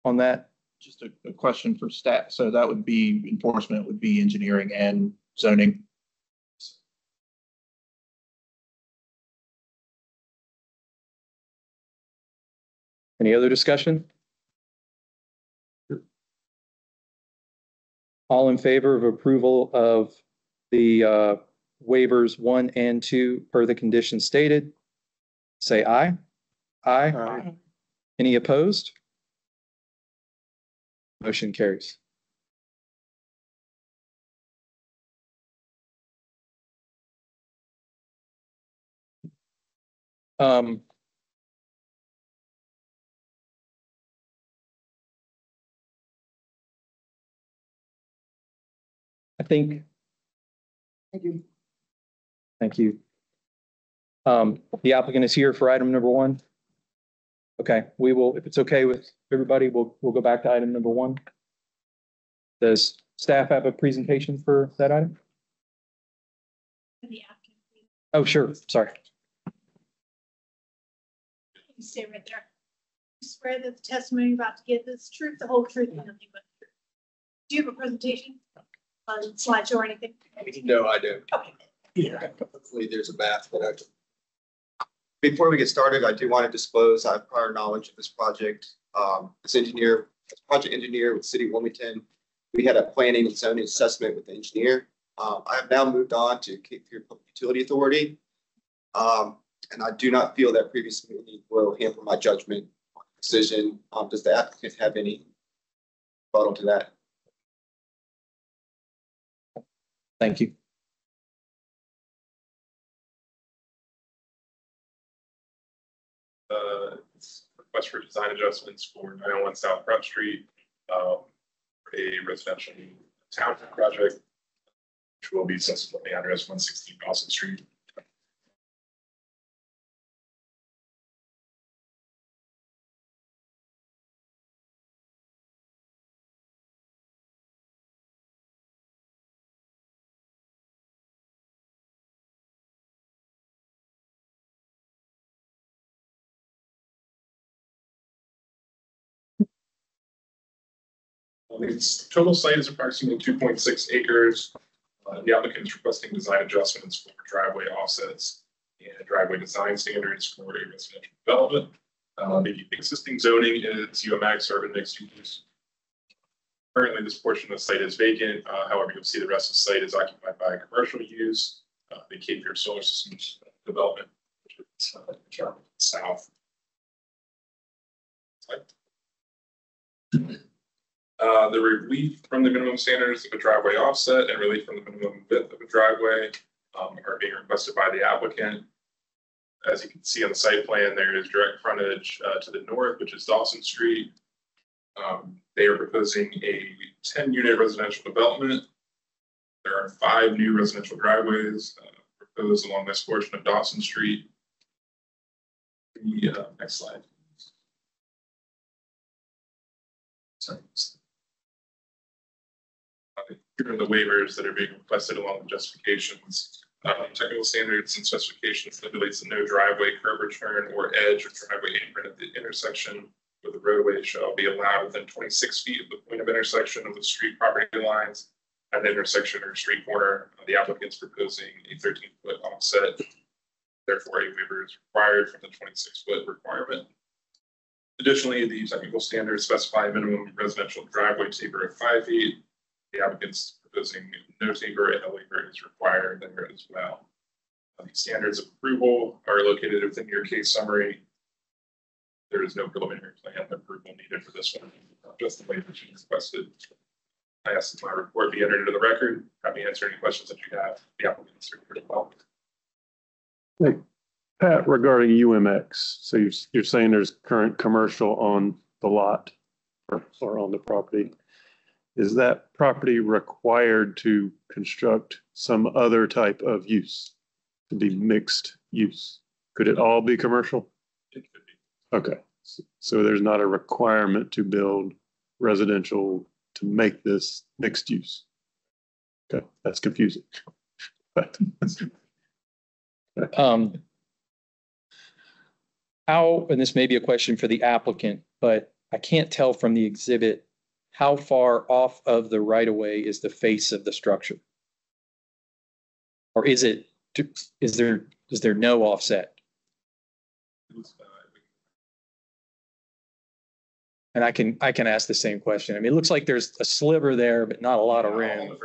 that? Just a question for staff. So that would be enforcement, would be engineering and zoning. Any other discussion? All in favor of approval of the waivers 1 and 2 per the conditions stated, say aye. Aye. Aye. Any opposed? Motion carries. I think. Thank you. Thank you. The applicant is here for item number 1. Okay, we will, if it's okay with everybody, we'll go back to item number 1. Does staff have a presentation for that item? The applicant, please. Oh, sure. Sorry. You stay right there. You swear that the testimony you're about to give is truth, the whole truth, and nothing but the truth. Do you have a presentation on slideshow or anything? No, I don't. Okay. Yeah. Hopefully there's a math, but I don't. Before we get started, I do want to disclose I have prior knowledge of this project. This project engineer with City of Wilmington, we had a planning and zoning assessment with the engineer. I have now moved on to Cape Fear Public Utility Authority. And I do not feel that previous meeting will hamper my judgment on the decision. Does the applicant have any rebuttal to that? Thank you. Request for design adjustments for 901 South Front Street, a residential townhome project, which will be subsequently addressed 116 Dawson Street. Its total site is approximately 2.6 acres. The applicant is requesting design adjustments for driveway offsets and driveway design standards for a residential development. The existing zoning is UMX urban mixed use. Currently, this portion of the site is vacant. However, you'll see the rest of the site is occupied by commercial use. The Cape Fear Solar Systems development, which is south. The relief from the minimum standards of a driveway offset and relief from the minimum width of a driveway are being requested by the applicant. As you can see on the site plan, there is direct frontage to the north, which is Dawson Street. They are proposing a 10-unit residential development. There are 5 new residential driveways proposed along this portion of Dawson Street. The next slide. Sorry. Here are the waivers that are being requested along with justifications. Technical standards and specifications stipulates that no driveway, curb, return, or edge or driveway apron at the intersection with the roadway shall be allowed within 26 feet of the point of intersection of the street property lines at the intersection or street corner. The applicant's proposing a 13-foot offset. Therefore, a waiver is required from the 26-foot requirement. Additionally, the technical standards specify a minimum residential driveway taper of 5 feet. The applicant's proposing no taper and a waiver is required there as well. The standards of approval are located within your case summary. There is no preliminary plan approval needed for this one, just the waiver being requested. I ask that my report be entered into the record. Happy to answer any questions that you have. The applicant's here pretty well. Hey, Pat, regarding UMX, so you're saying there's current commercial on the lot or on the property. Is that property required to construct some other type of use, to be mixed use? Could it all be commercial? It could be. Okay, So there's not a requirement to build residential to make this mixed use. Okay, that's confusing. But How, and this may be a question for the applicant, but I can't tell from the exhibit, how far off of the right of way is the face of the structure? Or is there no offset? And I can ask the same question. I mean, it looks like there's a sliver there, but not a lot of room.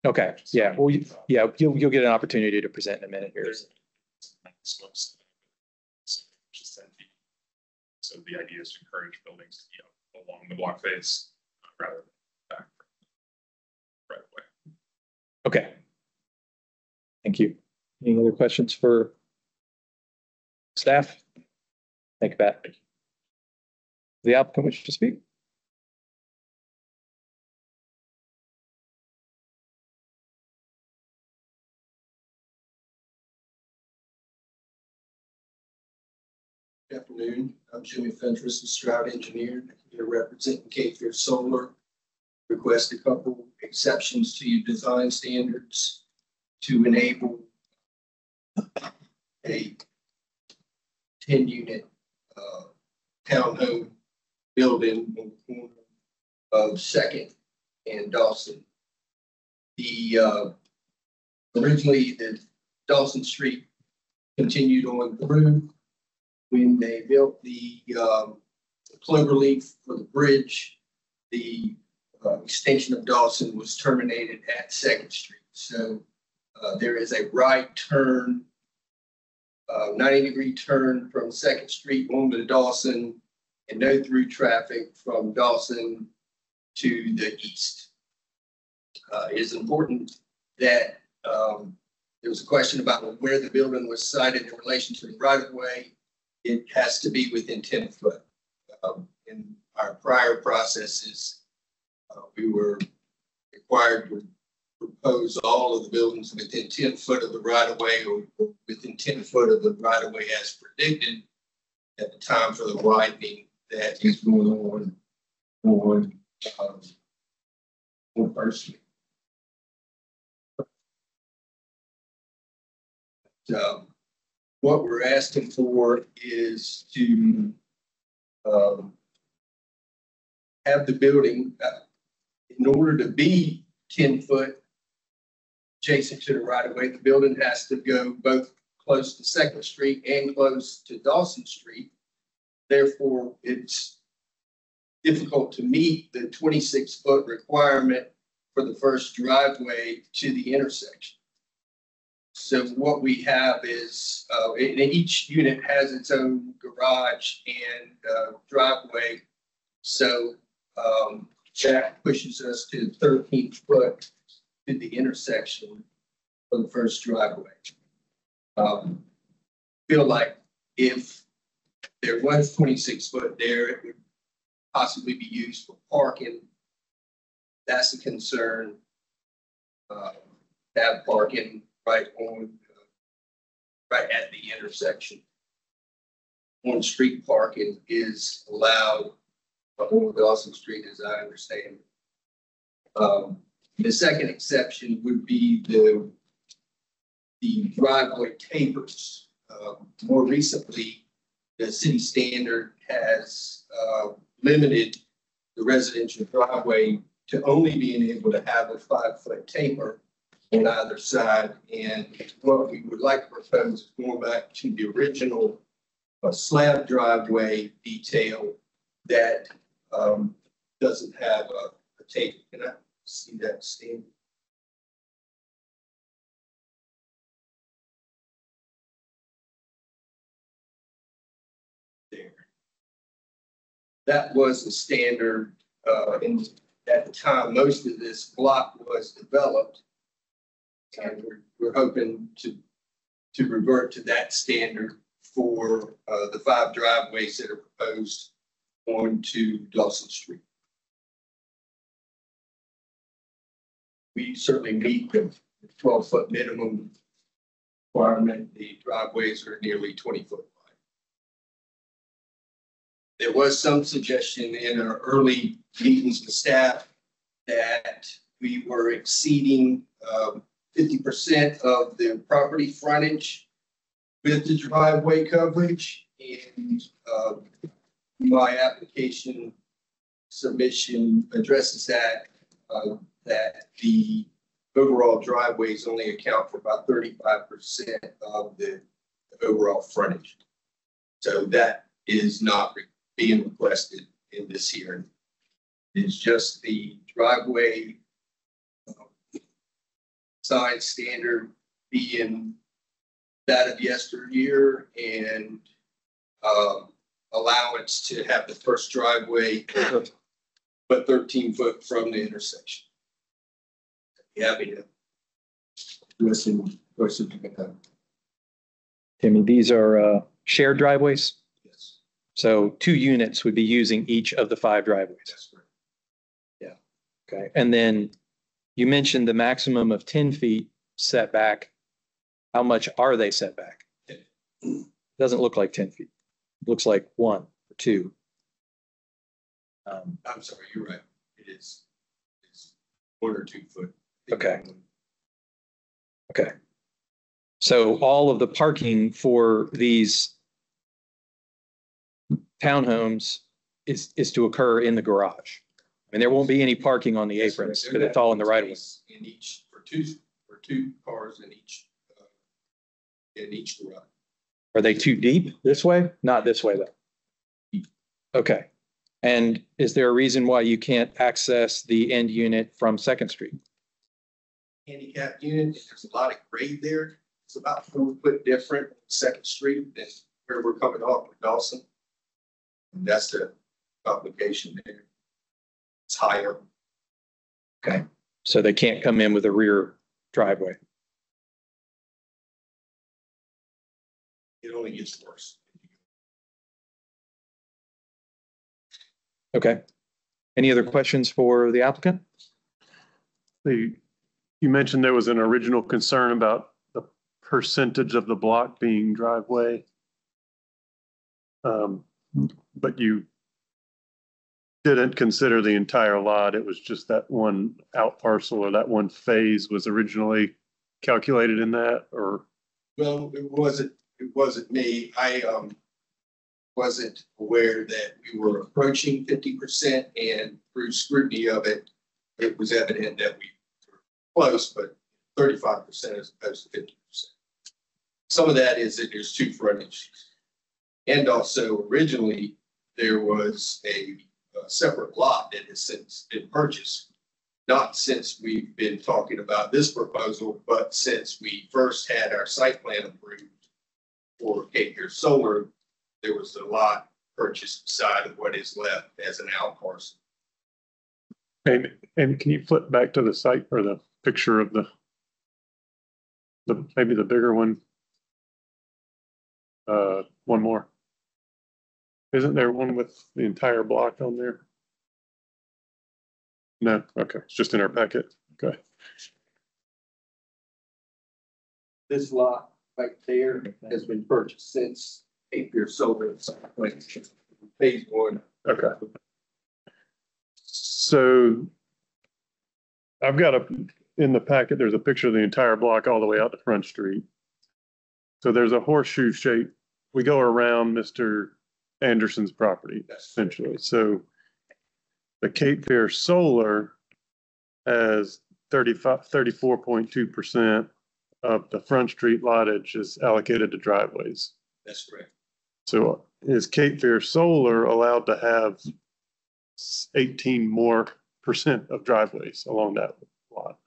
Okay, yeah, well, you'll get an opportunity to present in a minute here. So the idea is to encourage buildings to be along the block face rather than back right away. Okay. Thank you. Any other questions for staff? Thank you, Pat. The applicant wish to speak? Good afternoon. I'm Jimmy Fentress with Stroud Engineering, here representing Cape Fear Solar. Request a couple exceptions to your design standards to enable a 10-unit townhome building in the corner of 2nd and Dawson. Originally, the Dawson Street continued on through. When they built the cloverleaf for the bridge, the extension of Dawson was terminated at 2nd Street. So there is a right turn, 90-degree turn from 2nd Street on to Dawson, and no through traffic from Dawson to the east. It is important that there was a question about where the building was sited in relation to the right-of-way. It has to be within 10 foot. In our prior processes, we were required to propose all of the buildings within 10 foot of the right-of-way or within 10 foot of the right-of-way as predicted at the time for the widening that is going on First Street. What we're asking for is to have the building, in order to be 10 foot adjacent to the right of way, the building has to go both close to 2nd Street and close to Dawson Street. Therefore, it's difficult to meet the 26-foot requirement for the first driveway to the intersection. So what we have is, and each unit has its own garage and driveway. So Jack pushes us to 13 foot to the intersection for the first driveway. Feel like if there was 26 foot there, it would possibly be used for parking. That's a concern. Have parking right at the intersection. On street parking is allowed on Dawson Street, as I understand. The second exception would be the driveway tapers. More recently, the city standard has limited the residential driveway to only being able to have a 5-foot taper on either side. And what we would like to propose is going back to the original slab driveway detail that doesn't have a taper. Can I see that standard? There. That was the standard at the time most of this block was developed. And we're hoping to revert to that standard for the 5 driveways that are proposed onto Dawson Street. We certainly meet the 12-foot minimum requirement. The driveways are nearly 20 foot There was some suggestion in our early meetings with staff that we were exceeding 50% of the property frontage with the driveway coverage, and my application submission addresses that, that the overall driveways only account for about 35% of the overall frontage. So that is not being requested in this hearing. It's just the driveway sign standard being that of yesteryear, and allowance to have the first driveway but 13 foot from the intersection. Happy to listen. Timmy, these are shared driveways. Yes. So 2 units would be using each of the 5 driveways. That's correct. Yeah. Okay. And then you mentioned the maximum of 10 feet setback. How much are they set back? Doesn't look like 10 feet. It looks like 1 or 2. I'm sorry, you're right. It is. It's 1 or 2 foot. Okay. Okay. So all of the parking for these townhomes is to occur in the garage. I mean, there won't be any parking on the aprons because it's all in the right of way. In each for two cars in each garage. Are they too deep this way? Not this way though. Okay. And is there a reason why you can't access the end unit from Second Street? Handicap unit, there's a lot of grade there. It's about 4 foot different on Second Street than where we're coming off with Dawson. And that's the complication there. It's higher. Okay. So they can't come in with a rear driveway. It only gets worse. Okay. Any other questions for the applicant? You mentioned there was an original concern about the percentage of the block being driveway. But you didn't consider the entire lot. It was just that one out parcel, or that one phase was originally calculated in that, or? Well, it wasn't me. I wasn't aware that we were approaching 50%, and through scrutiny of it, it was evident that we were close, but 35% as opposed to 50%. Some of that is that there's 2 frontages. And also originally there was a separate lot that has since been purchased. Not since we've been talking about this proposal, but since we first had our site plan approved for Cape Fear Solar, there was a lot purchased beside of what is left as an out parcel. And can you flip back to the site or the picture of the maybe the bigger one? One more. Isn't there one with the entire block on there? No, okay, it's just in our packet. Okay. This lot right there has been purchased since Cape Fear Solar phase 1. Okay. So I've got in the packet, there's a picture of the entire block all the way out to Front Street. So there's a horseshoe shape. We go around Mr. Anderson's property, essentially. So the Cape Fear Solar has 34.2% of the Front Street lottage is allocated to driveways. That's correct. So is Cape Fear Solar allowed to have 18% more of driveways along that lot?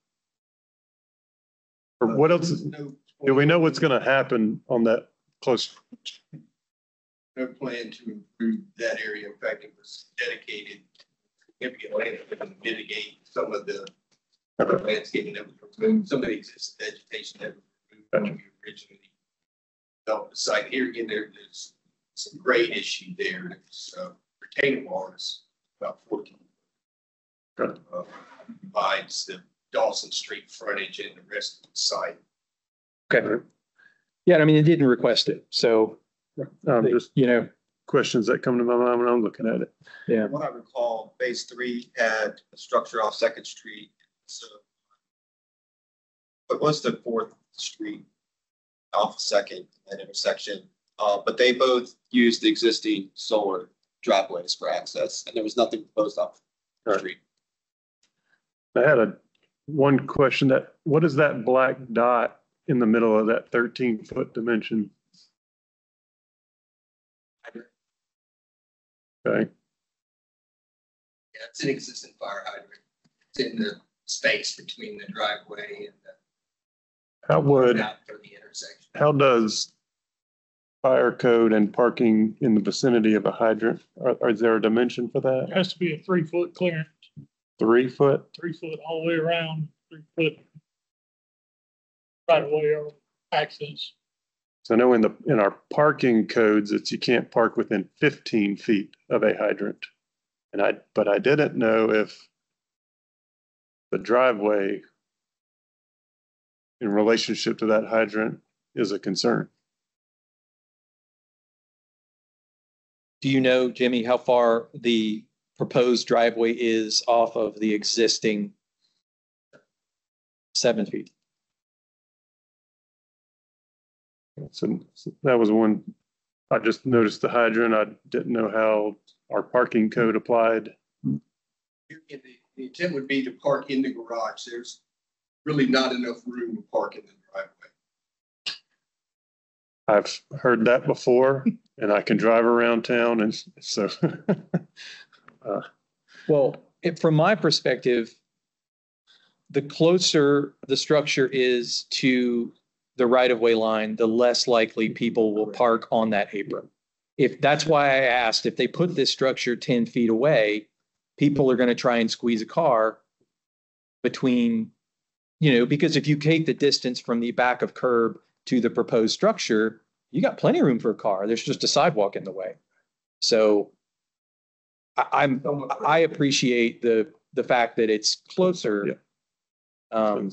Or what else? Do we know what's going to happen on that close? No plan to improve that area. In fact, it was dedicated significant land to mitigate some of the landscaping that was removed, some of the existing vegetation that was removed when we originally developed the site. Here again, there's some grade issue there. It's retaining wall is about 14. Divides the Dawson Street frontage and the rest of the site. Okay. Yeah, I mean, it didn't request it, so just, you know, questions that come to my mind when I'm looking at it. Yeah. What I recall, phase 3 had a structure off Second Street. So what was the 4th Street off Second, that intersection? But they both used the existing solar driveways for access, and there was nothing proposed off the street. I had one question that, what is that black dot in the middle of that 13-foot dimension? Okay. Yeah, it's an existing fire hydrant. It's in the space between the driveway and the. How would, out for the intersection. how does fire code and parking in the vicinity of a hydrant, is there a dimension for It that? has to be a 3-foot clearance, 3 foot? 3 foot all the way around, 3 foot right away or access. So I know in our parking codes, it's you can't park within 15 feet of a hydrant. But I didn't know if the driveway in relationship to that hydrant is a concern. Do you know, Jimmy, how far the proposed driveway is off of the existing 7 feet? So that was one, I just noticed the hydrant. I didn't know how our parking code applied. The intent would be to park in the garage. There's really not enough room to park in the driveway. I've heard that before and I can drive around town and so. Well, from my perspective, the closer the structure is to the right-of-way line, the less likely people will park on that apron. If that's why I asked, if they put this structure 10 feet away, people are going to try and squeeze a car between, because if you take the distance from the back of curb to the proposed structure, you got plenty of room for a car. There's just a sidewalk in the way. So I appreciate the fact that it's closer. Yeah. That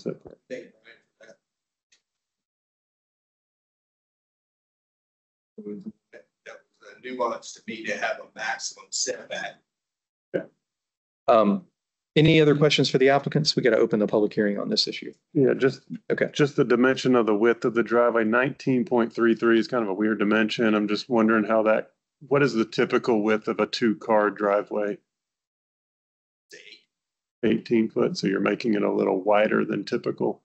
was a nuance to me to have a maximum setback. Any other questions for the applicants? We got to open the public hearing on this issue. Yeah, just the dimension of the width of the driveway, 19.33 is kind of a weird dimension. I'm just wondering what is the typical width of a 2-car driveway? 18 foot, so you're making it a little wider than typical.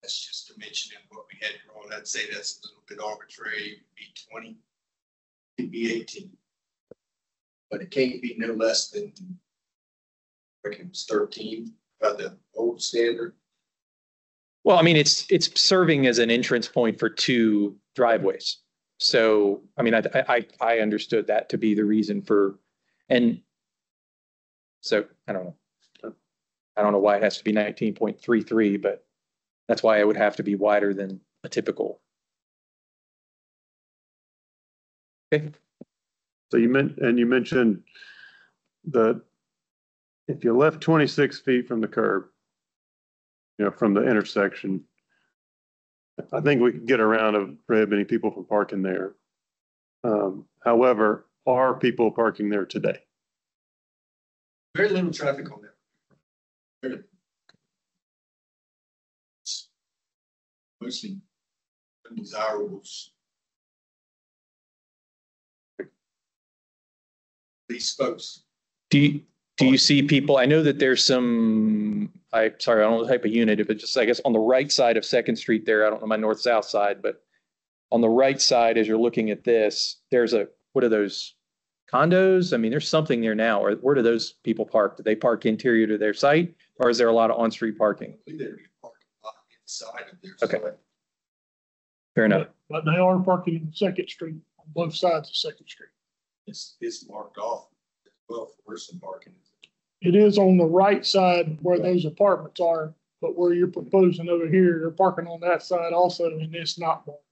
That's just dimensioning what we had drawn. I'd say that's a little bit arbitrary. It'd be 20, it'd be 18. But it can't be no less than, I reckon it was 13 by the old standard. Well, I mean, it's serving as an entrance point for 2 driveways. So, I mean, I understood that to be the reason for, and so I don't know why it has to be 19.33, but that's why it would have to be wider than a typical. Okay. So you mentioned if you left 26 feet from the curb, from the intersection, I think we could get around of prohibiting people from parking there. However, are people parking there today? Very little traffic on there. Mostly undesirables. These folks. Do you see people? I know that there's some. I don't know the type of unit, but just I guess on the right side of Second Street there. I don't know my north-south side, but on the right side, as you're looking at this, there's what are those condos? I mean, there's something there now. Or where do those people park? Do they park interior to their site, or is there a lot of on-street parking? I believe they're parking a lot inside of their Okay. site. Fair enough. But they are parking on Second Street, on both sides of Second Street. It's marked off as well for some parking. It is on the right side where those apartments are, but where you're proposing over here, they're parking on that side also, and it's not marked.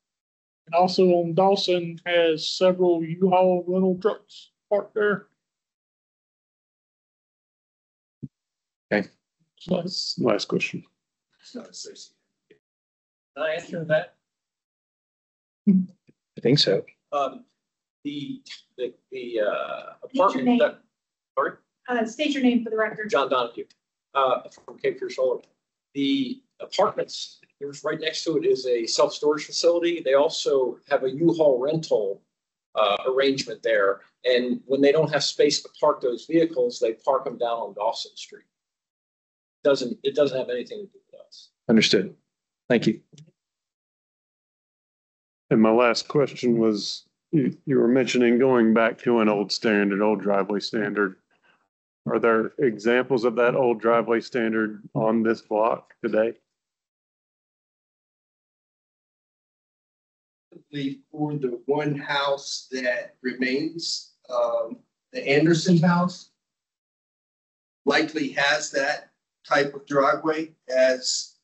And also on Dawson has several U-Haul rental trucks parked there. Okay. So Last question. It's not associated. Can I answer that? I think so. The apartment name. Sorry? State your name for the record. John Donahue, from Cape Fear Solar. The apartments, there's right next to it is a self-storage facility. They also have a U-Haul rental arrangement there. And when they don't have space to park those vehicles, they park them down on Dawson Street. It doesn't have anything to do with us. Understood. Thank you. And my last question was, you were mentioning going back to an old standard, old driveway standard. Are there examples of that old driveway standard on this block today? For the one house that remains, the Anderson house likely has that type of driveway, as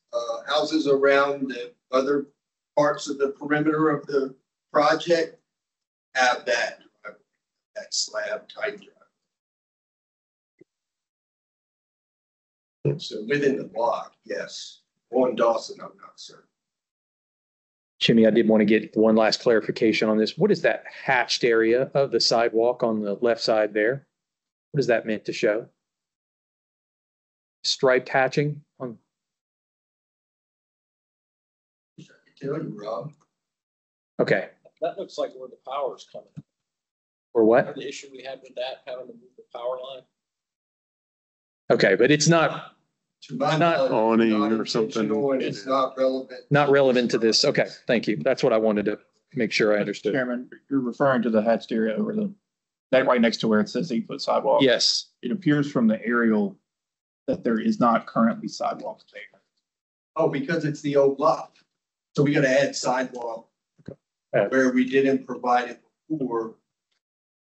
houses around the other parts of the perimeter of the project have that slab type driveway. So within the block, yes. On Dawson, I'm not certain. Jimmy, I did want to get one last clarification on this. What is that hatched area of the sidewalk on the left side there? What is that meant to show? Striped hatching on? I can tell you, Rob. Okay. That looks like where the power's coming. Or what? The issue we had with that, having to move the power line. Okay, but it's not. To my Not awning not or something. intentional, and it's not relevant. Not relevant to this. Okay, thank you. That's what I wanted to make sure I understood. Chairman, you're referring to the hatched area over that right next to where it says 8-foot sidewalk. Yes. It appears from the aerial that there is not currently sidewalks there. Oh, because it's the old lot. So we gotta add sidewalk where we didn't provide it before,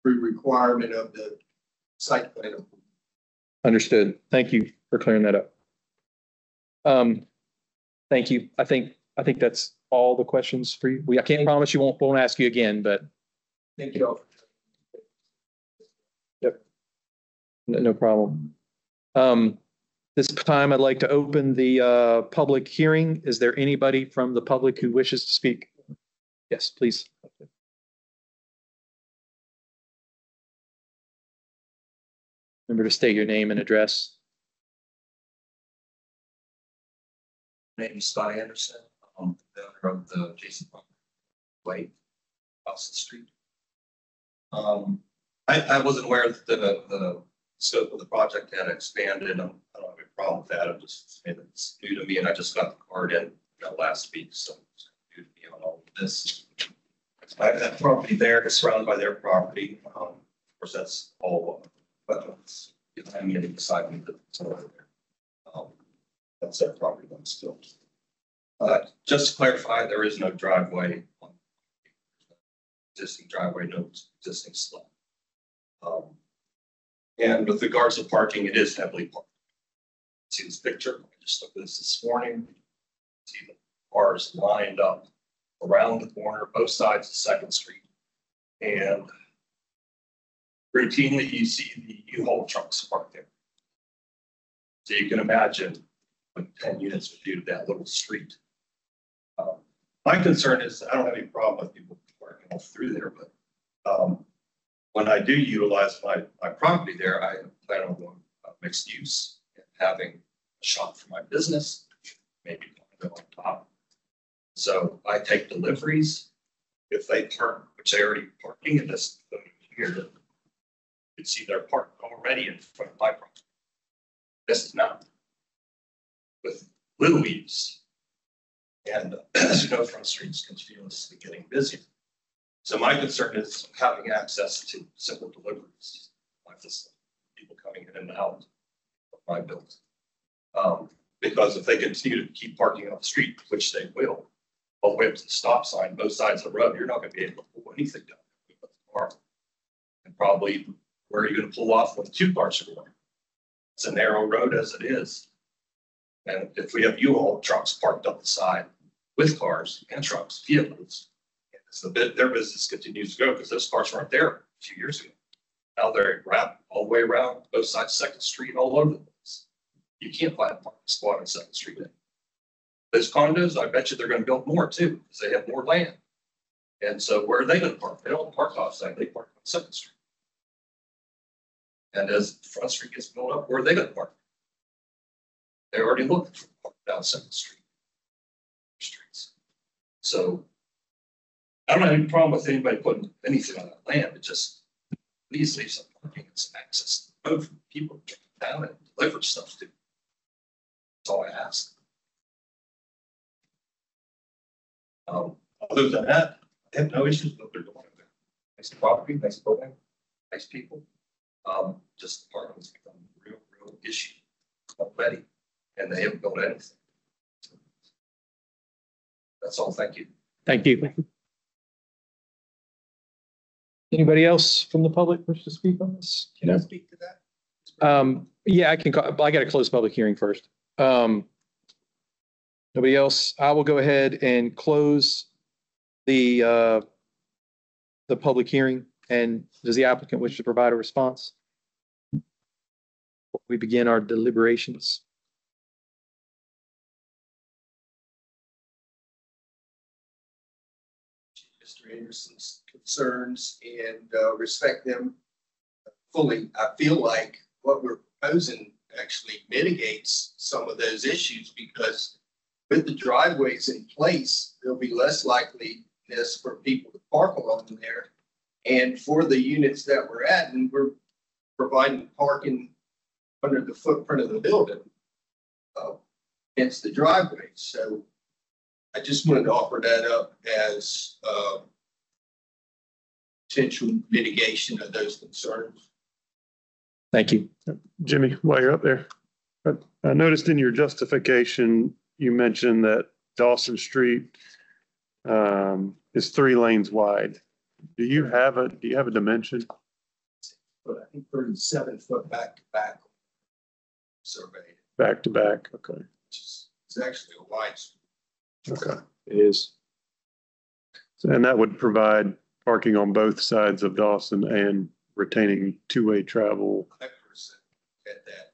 requirement of the site plan. Understood. Thank you for clearing that up. Thank you. I think that's all the questions for you. I can't promise you won't ask you again, but. Thank you all. Yep. No problem. This time I'd like to open the public hearing. Is there anybody from the public who wishes to speak? Yes, please. Remember to state your name and address. My name is Scott Anderson. I'm the owner of the Jason Way, across the street. I wasn't aware that the scope of the project had expanded. I don't have a problem with that. It's new to me, and I just got the card in last week, so it's new to me on all of this. I have that property there. It's surrounded by their property. Of course, that's all wetlands behind me and beside me. That's their property line still. Just to clarify, there is no driveway on existing driveway, no existing slab. And with regards to parking, it is heavily parked. See this picture? I just looked at this morning. See the cars lined up around the corner, both sides of 2nd Street. And routinely you see the U-Haul trucks parked there. So you can imagine when 10 units are due to that little street. My concern is I don't have any problem with people parking all through there, but when I do utilize my property there, I plan on going mixed use and having a shop for my business, maybe on top. So I take deliveries. If they park, which they already parking in this here, you can see they're parked already in front of my property. This is not with little use. And as you know, Front Street is continuously getting busier. So my concern is having access to simple deliveries, like this, people coming in and out of my building. Because if they continue to keep parking on the street, which they will, all the way up to the stop sign, both sides of the road, you're not going to be able to pull anything down with the car. And probably where are you going to pull off when 2 cars are going? It's a narrow road as it is. And if we have U-Haul trucks parked up the side with cars and trucks, vehicles, so their business continues to go because those cars weren't there a few years ago. Now they're wrapped all the way around both sides of 2nd Street, all over the place. You can't find a parking spot on 2nd Street. Those condos, I bet you they're going to build more too because they have more land. And so where are they gonna park? They don't park off-site, they park on Second Street. And as Front Street gets built up, where are they gonna park? They're already looking for park down Second Street. Streets. So I don't have any problem with anybody putting anything on that land, but just please leave some parking and some access to road for people to get down and deliver stuff to. That's all I ask. Other than that, I have no issues with what they're doing over there. Nice property, nice building, nice people. Just the parking's become a real issue already, and they haven't built anything. That's all. Thank you. Thank you. Anybody else from the public wish to speak on this? Can I speak to that? Yeah, I can call, I got to close public hearing first. Nobody else? I will go ahead and close the public hearing. And does the applicant wish to provide a response? We begin our deliberations. Mr. Anderson's concerns and respect them fully. I feel like what we're proposing actually mitigates some of those issues, because with the driveways in place, there'll be less likeliness for people to park along there. And for the units that we're at, and we're providing parking under the footprint of the building, hence the driveway. So I just wanted to offer that up as potential mitigation of those concerns. Thank you. Jimmy, while you're up there, I noticed in your justification, you mentioned that Dawson Street is 3 lanes wide. Do you have a dimension? But I think 37 foot back to back surveyed. Back to back, okay. It's actually a wide street. Okay. It is. And that would provide parking on both sides of Dawson and retaining two-way travel. 5% at that.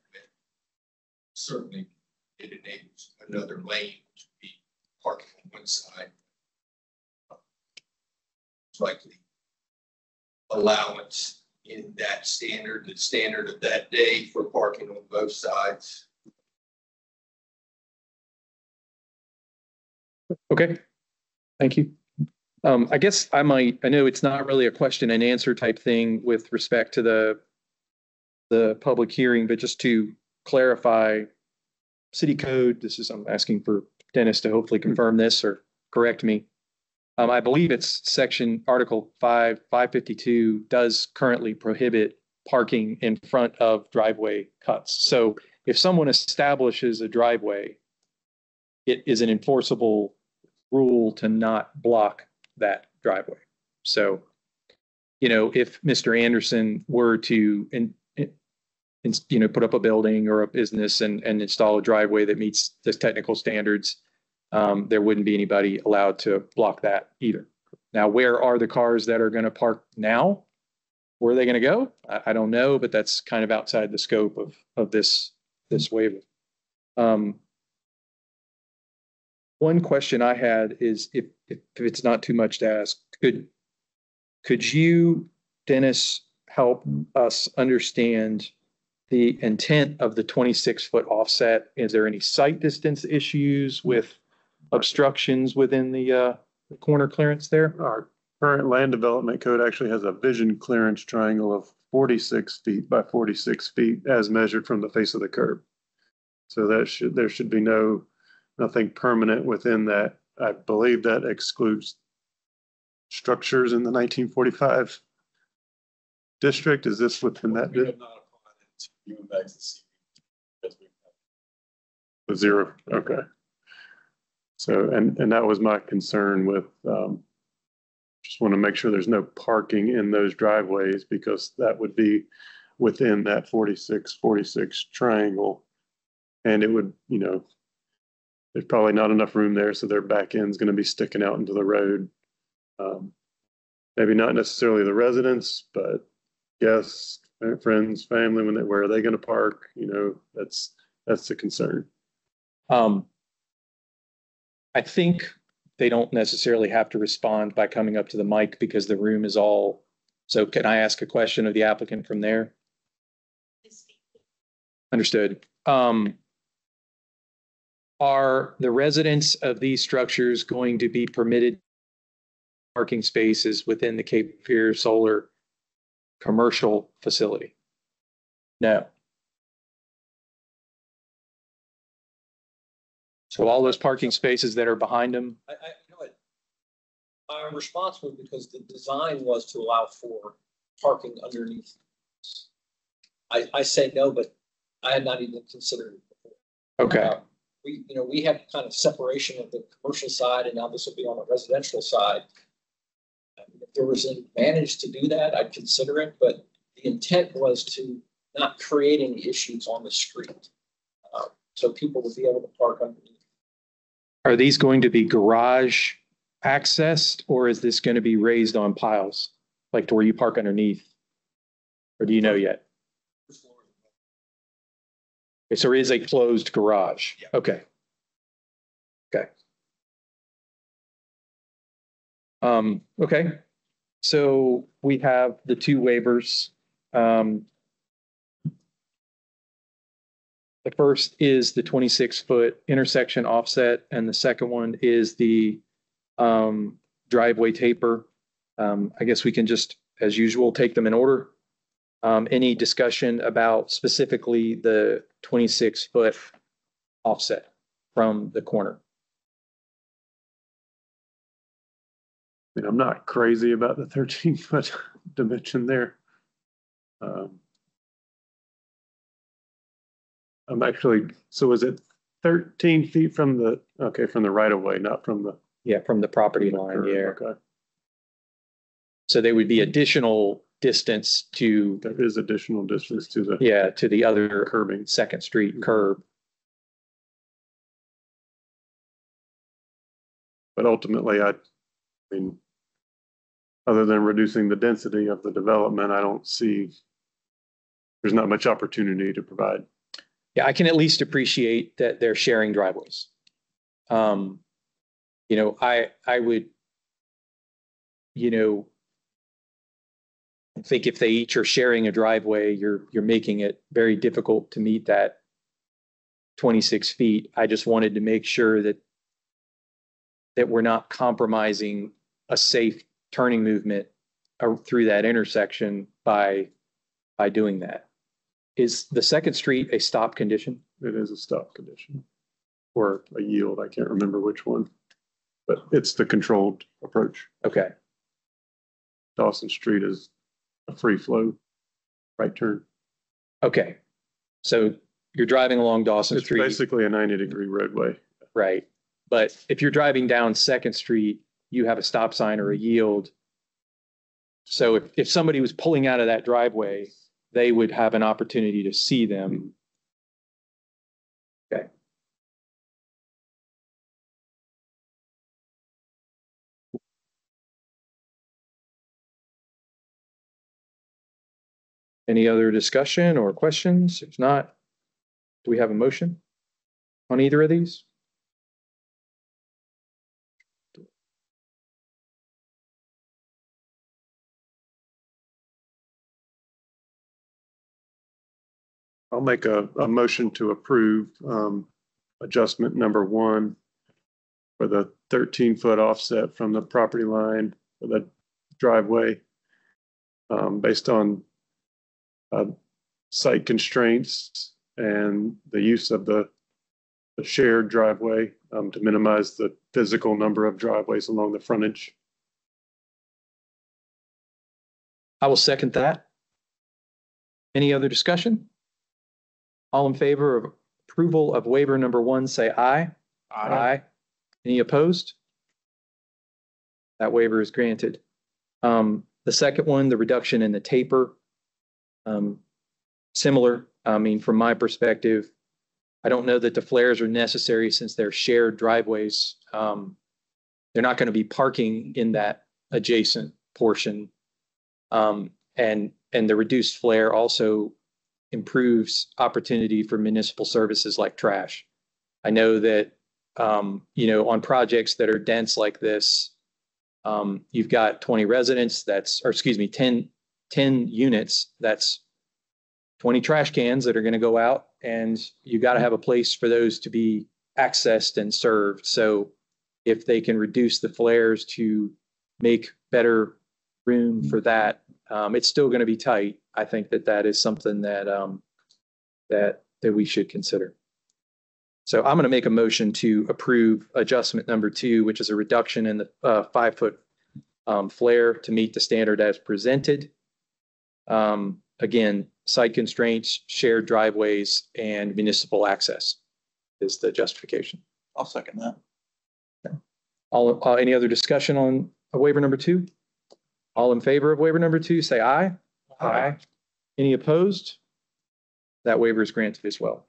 Certainly it enables another lane to be parking on one side. It's like the allowance in that standard, the standard of that day for parking on both sides. Okay, thank you. I guess I know it's not really a question and answer type thing with respect to the public hearing, but just to clarify city code, I'm asking for Dennis to hopefully confirm this or correct me. I believe it's section article 552 does currently prohibit parking in front of driveway cuts. So if someone establishes a driveway, it is an enforceable rule to not block that driveway. So, if Mr. Anderson were to, put up a building or a business and install a driveway that meets the technical standards, there wouldn't be anybody allowed to block that either. Now, where are the cars that are going to park now? Where are they going to go? I don't know, but that's kind of outside the scope of this waiver. One question I had is if it's not too much to ask, could you, Dennis, help us understand the intent of the 26-foot offset? Is there any sight distance issues with obstructions within the corner clearance there? Our current land development code actually has a vision clearance triangle of 46 feet by 46 feet as measured from the face of the curb. So there should be nothing permanent within that. I believe that excludes structures in the 1945 district. Is this within that? We have not applied it to you and back to see. Zero. Okay. So, and that was my concern with, just want to make sure there's no parking in those driveways, because that would be within that 46 triangle. And it would, there's probably not enough room there, so their back end's going to be sticking out into the road. Maybe not necessarily the residents, but guests, friends, family, where are they going to park? That's the concern. I think they don't necessarily have to respond by coming up to the mic because the room is all. So can I ask a question of the applicant from there? Understood. Are the residents of these structures going to be permitted parking spaces within the Cape Fear Solar commercial facility? No. So all those parking spaces that are behind them? You know what? I'm responsible because the design was to allow for parking underneath. I say no, but I had not even considered it before. Okay. We have kind of separation of the commercial side, and now this will be on the residential side. If there was an advantage to do that, I'd consider it, but the intent was to not create any issues on the street. So people would be able to park underneath. Are these going to be garage accessed, or is this going to be raised on piles, like to where you park underneath? Or do you know yet? Okay, so it is a closed garage. Yeah. Okay. Okay. Okay. So we have the two waivers. The first is the 26-foot intersection offset, and the second one is the driveway taper. I guess we can just, as usual, take them in order. Any discussion about specifically the 26-foot offset from the corner? I mean, I'm not crazy about the 13-foot dimension there. I'm actually, so is it 13 feet from the, okay, from the right of way, not from the. Yeah, from the property line, yeah. Okay. So there would be additional distance to. There is additional distance to the. Yeah, to the other curbing. Second Street curb. But ultimately, I mean, other than reducing the density of the development, I don't see, there's not much opportunity to provide. Yeah, I can at least appreciate that they're sharing driveways. I would, I think if they each are sharing a driveway, you're making it very difficult to meet that 26 feet. I just wanted to make sure that we're not compromising a safe turning movement through that intersection by doing that. Is the Second Street a stop condition? It is a stop condition or a yield. I can't remember which one, but it's the controlled approach. Okay. Dawson Street is a free flow right turn. Okay. So you're driving along Dawson Street. It's basically a 90-degree roadway. Right. But if you're driving down Second Street, you have a stop sign or a yield. So if somebody was pulling out of that driveway, they would have an opportunity to see them. Okay. Any other discussion or questions? If not, do we have a motion on either of these? I'll make a motion to approve adjustment number 1 for the 13-foot offset from the property line for the driveway based on site constraints and the use of the shared driveway to minimize the physical number of driveways along the frontage. I will second that. Any other discussion? All in favor of approval of waiver number 1, say aye. Aye. Any opposed? That waiver is granted. The second one, the reduction in the taper, similar. I mean, from my perspective, I don't know that the flares are necessary since they're shared driveways. They're not going to be parking in that adjacent portion. And the reduced flare also improves opportunity for municipal services like trash. I know that you know, on projects that are dense like this, you've got 20 residents, or excuse me, 10 units, that's 20 trash cans that are going to go out, and you got to have a place for those to be accessed and served. So if they can reduce the flares to make better room for that, it's still going to be tight. I think that is something that that we should consider. So I'm going to make a motion to approve adjustment number 2, which is a reduction in the 5-foot flare to meet the standard as presented. Again, site constraints, shared driveways, and municipal access is the justification. I'll second that. Any other discussion on waiver number 2? All in favor of waiver number 2, say aye. Aye. Any opposed? That waiver is granted as well.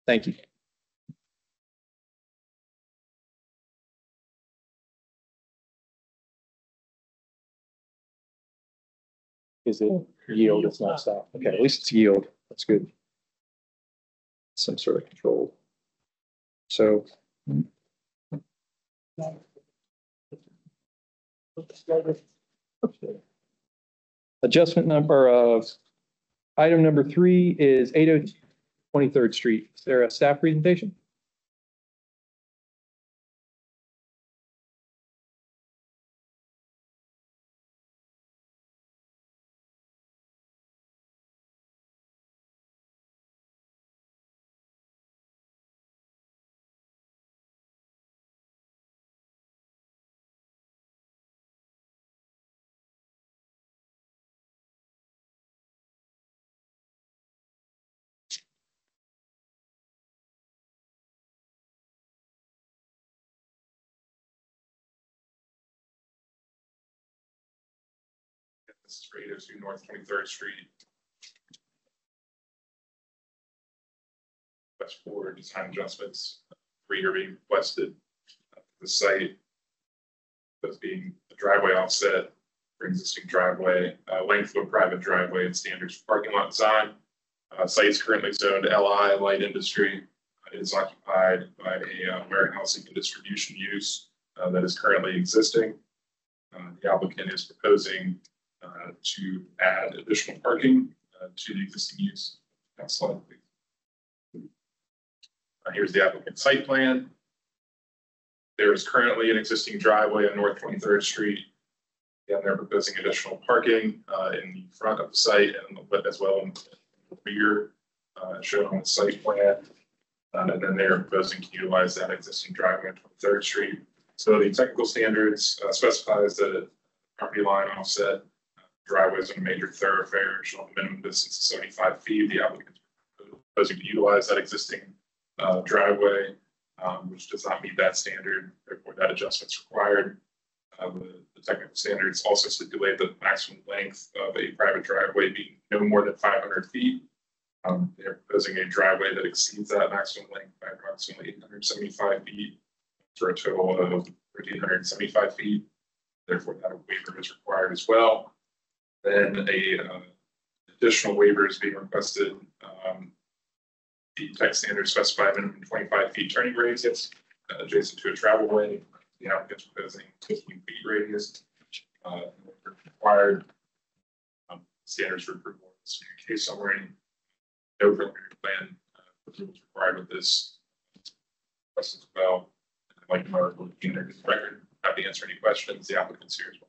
Thank you. Is it yield? It's not stop. Okay, at least it's yield. That's good. Some sort of control. So. Adjustment number of item number 3 is 802 23rd Street. Is there a staff presentation? This is for 802 North 23rd Street. Request for design adjustments. 3 are being requested. The site as being the driveway offset for existing driveway, length of a private driveway, and standards for parking lot design. Site is currently zoned LI, light industry. It is occupied by a warehousing and distribution use that is currently existing. The applicant is proposing to add additional parking to the existing use. Next slide, please. Here's the applicant site plan. There is currently an existing driveway on North 23rd Street. Again, they're proposing additional parking in the front of the site and as well in the rear, shown on the site plan. And then they're proposing to utilize that existing driveway on 23rd Street. So the technical standards specifies that property line offset driveways on a major thoroughfare shall have a minimum distance of 75 feet. The applicant is proposing to utilize that existing driveway, which does not meet that standard. Therefore, that adjustment is required. The technical standards also stipulate the maximum length of a private driveway being no more than 500 feet. They're proposing a driveway that exceeds that maximum length by approximately 875 feet for a total of 1,375 feet. Therefore, that waiver is required as well. Then additional waiver is being requested. The tech standards specify minimum 25 feet turning radius adjacent to a travel way. The applicant's proposing 15 feet radius required. Standards for approval in case summary. No preliminary plan approval is required with this request as well. I'd like to record the record. Happy to answer any questions. The applicant's here as well.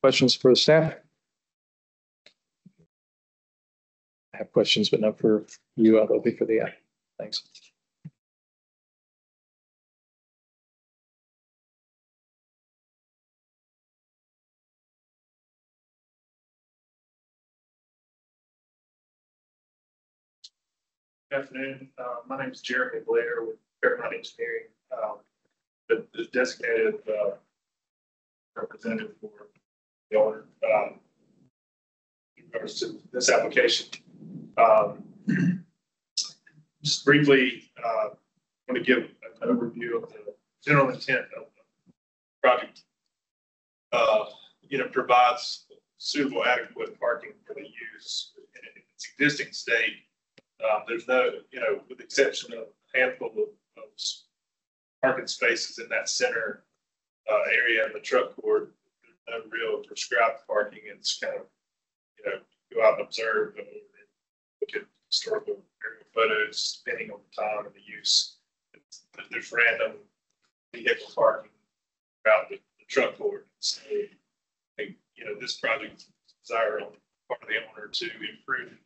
Questions for the staff? I have questions, but not for you. I'll be for the app. Thanks. Good afternoon. My name is Jeremy Blair with Paramount Engineering, the designated representative for the owner. In regards to this application, just briefly, I want to give an overview of the general intent of the project. Provides suitable, adequate parking for the use in its existing state. There's no, with the exception of a handful of parking spaces in that center area in the truck court. There's no real prescribed parking. It's kind of, go out and observe and look at historical aerial photos, depending on the time and the use. There's random vehicle parking throughout the truck court. So, this project desire on the part of the owner to improve the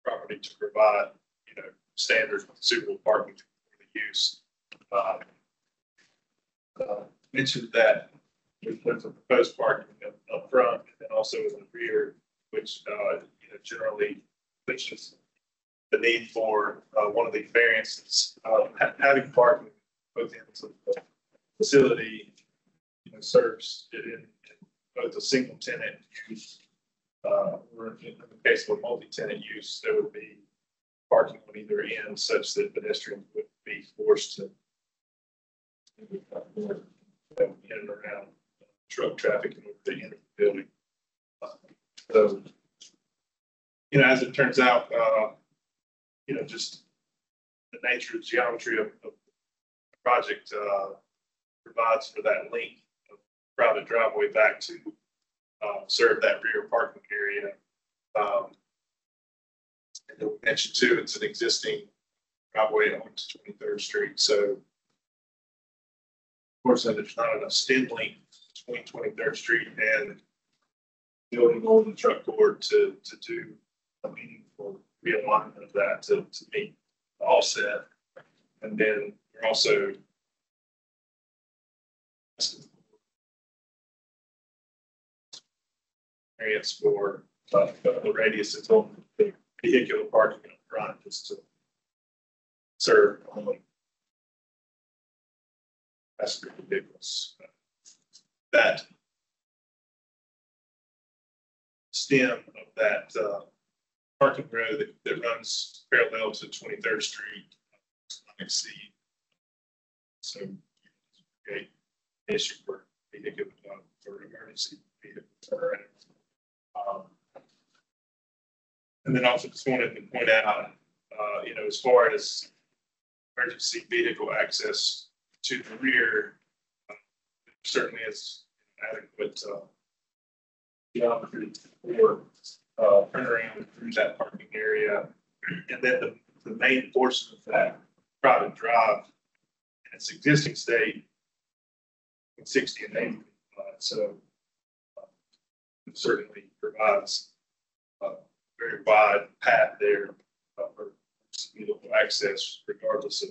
property to provide, standard suitable parking for the use. Mentioned that there's a proposed parking up front and then also in the rear, which generally pushes the need for one of these variances. Having parking both ends of the facility serves it in both a single tenant use or in the case of a multi-tenant use, there would be parking on either end such that pedestrians would be forced to in and around truck traffic in order to enter the building. So, as it turns out, just the nature of geometry of the project provides for that link of private driveway back to serve that rear parking area. And then we mentioned too, it's an existing driveway onto 23rd Street. So, of course, there's not enough stem length between 23rd Street and building on the truck court to do a meaningful realignment of that to meet the offset. And then we're also areas for the radius is on the vehicular parking up front just to serve only passenger vehicles. That stem of that parking road that runs parallel to 23rd Street exceed. So, okay, issue for vehicle for emergency vehicles. And then also just wanted to point out, as far as emergency vehicle access to the rear, certainly is adequate geometry for turnaround through that parking area. And then the main portion of that private drive in its existing state, 60 and 80 feet wide. So it certainly provides a very wide path there for vehicle access, regardless of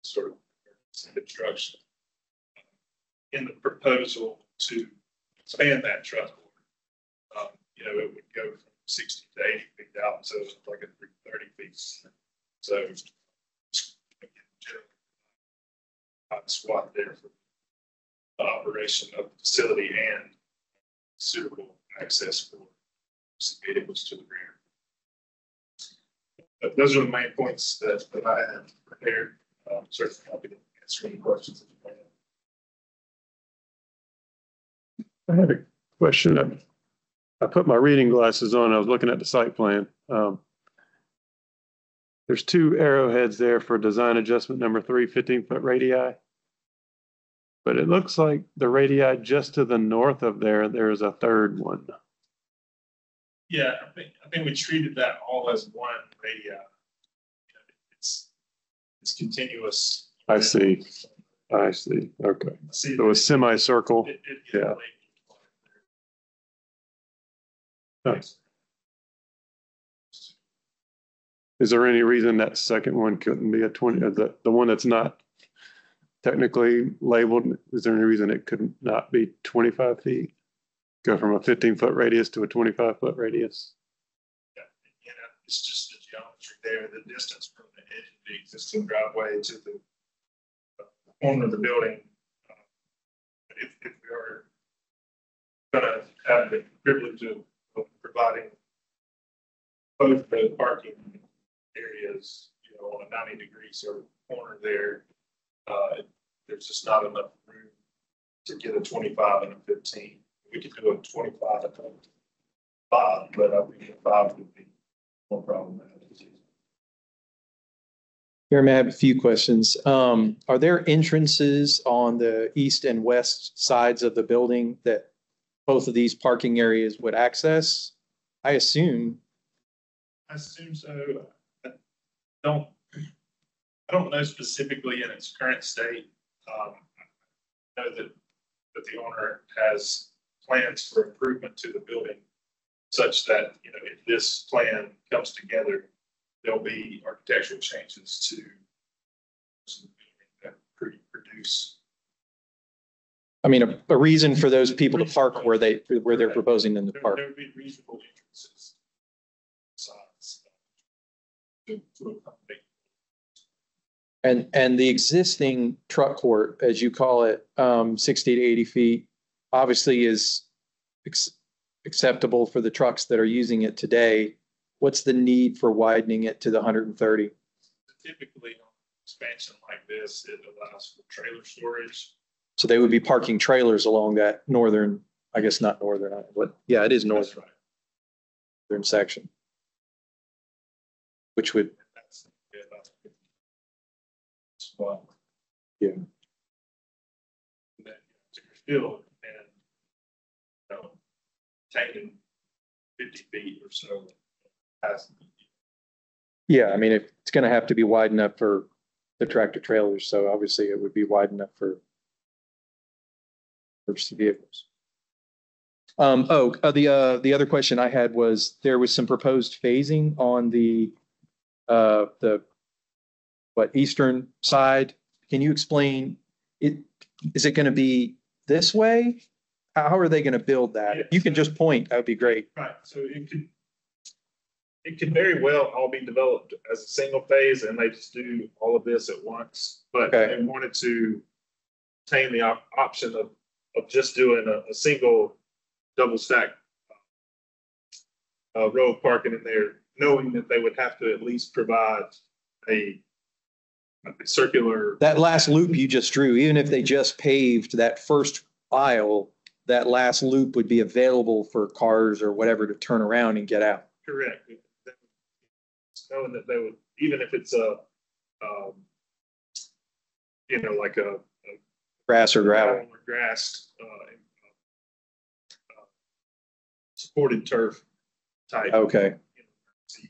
sort of construction. In the proposal to expand that truck court, it would go from 60 to 80 feet out, so it's like a 30 feet. So generally, I'd squat there for the operation of the facility and suitable access for vehicles to the rear. But those are the main points that I have prepared. Certainly happy to answer any questions that you might have. I had a question. I put my reading glasses on. I was looking at the site plan. There's two arrowheads there for design adjustment number 3, 15-foot radii. But it looks like the radii just to the north of there is a third one. Yeah, I think we treated that all as one radii. It's continuous. I see. Okay. So a semicircle. Yeah. Nice. Is there any reason that second one couldn't be a 20? The one that's not technically labeled, is there any reason it could not be 25 feet? Go from a 15-foot radius to a 25-foot radius? Yeah, it's just the geometry there, the distance from the edge of the existing driveway to the corner of the building. If we are going to have the privilege of providing both the parking areas, on a 90-degree sort of corner there, there's just not enough room to get a 25 and a 15. We could do a 25 and a 5, but I think a 5 would be more problematic. Jeremy, I have a few questions. Are there entrances on the east and west sides of the building that both of these parking areas would access? I assume. I assume so. I don't know specifically in its current state. I know that the owner has plans for improvement to the building such that, you know, if this plan comes together, there'll be architectural changes to that produce. I mean, a reason for those people to park where they're proposing them to park. There would be reasonable entrances. And the existing truck court, as you call it, 60 to 80 feet, obviously is acceptable for the trucks that are using it today. What's the need for widening it to the 130? Typically, on expansion like this, it allows for trailer storage. So they would be parking trailers along that northern, I guess not northern, but yeah, it is northern. Northern section. Which would. Well, yeah. Field and, you know, taking 50 feet or so. Yeah, I mean, it's going to have to be wide enough for the tractor trailers, so obviously it would be wide enough for emergency vehicles. The other question I had was there was some proposed phasing on the eastern side. Can you explain it? Is it going to be this way? How are they going to build that? Yeah, you can just point, that would be great. Right. So it could very well all be developed as a single phase and they just do all of this at once. But they wanted to obtain the option of just doing a single double stack row of parking in there, knowing that they would have to at least provide a circular. That last loop you just drew, even if they just paved that first aisle, that last loop would be available for cars or whatever to turn around and get out. Correct. Knowing that they would, even if it's a, you know, like a grass or gravel or grass, supported turf type. Okay. You know,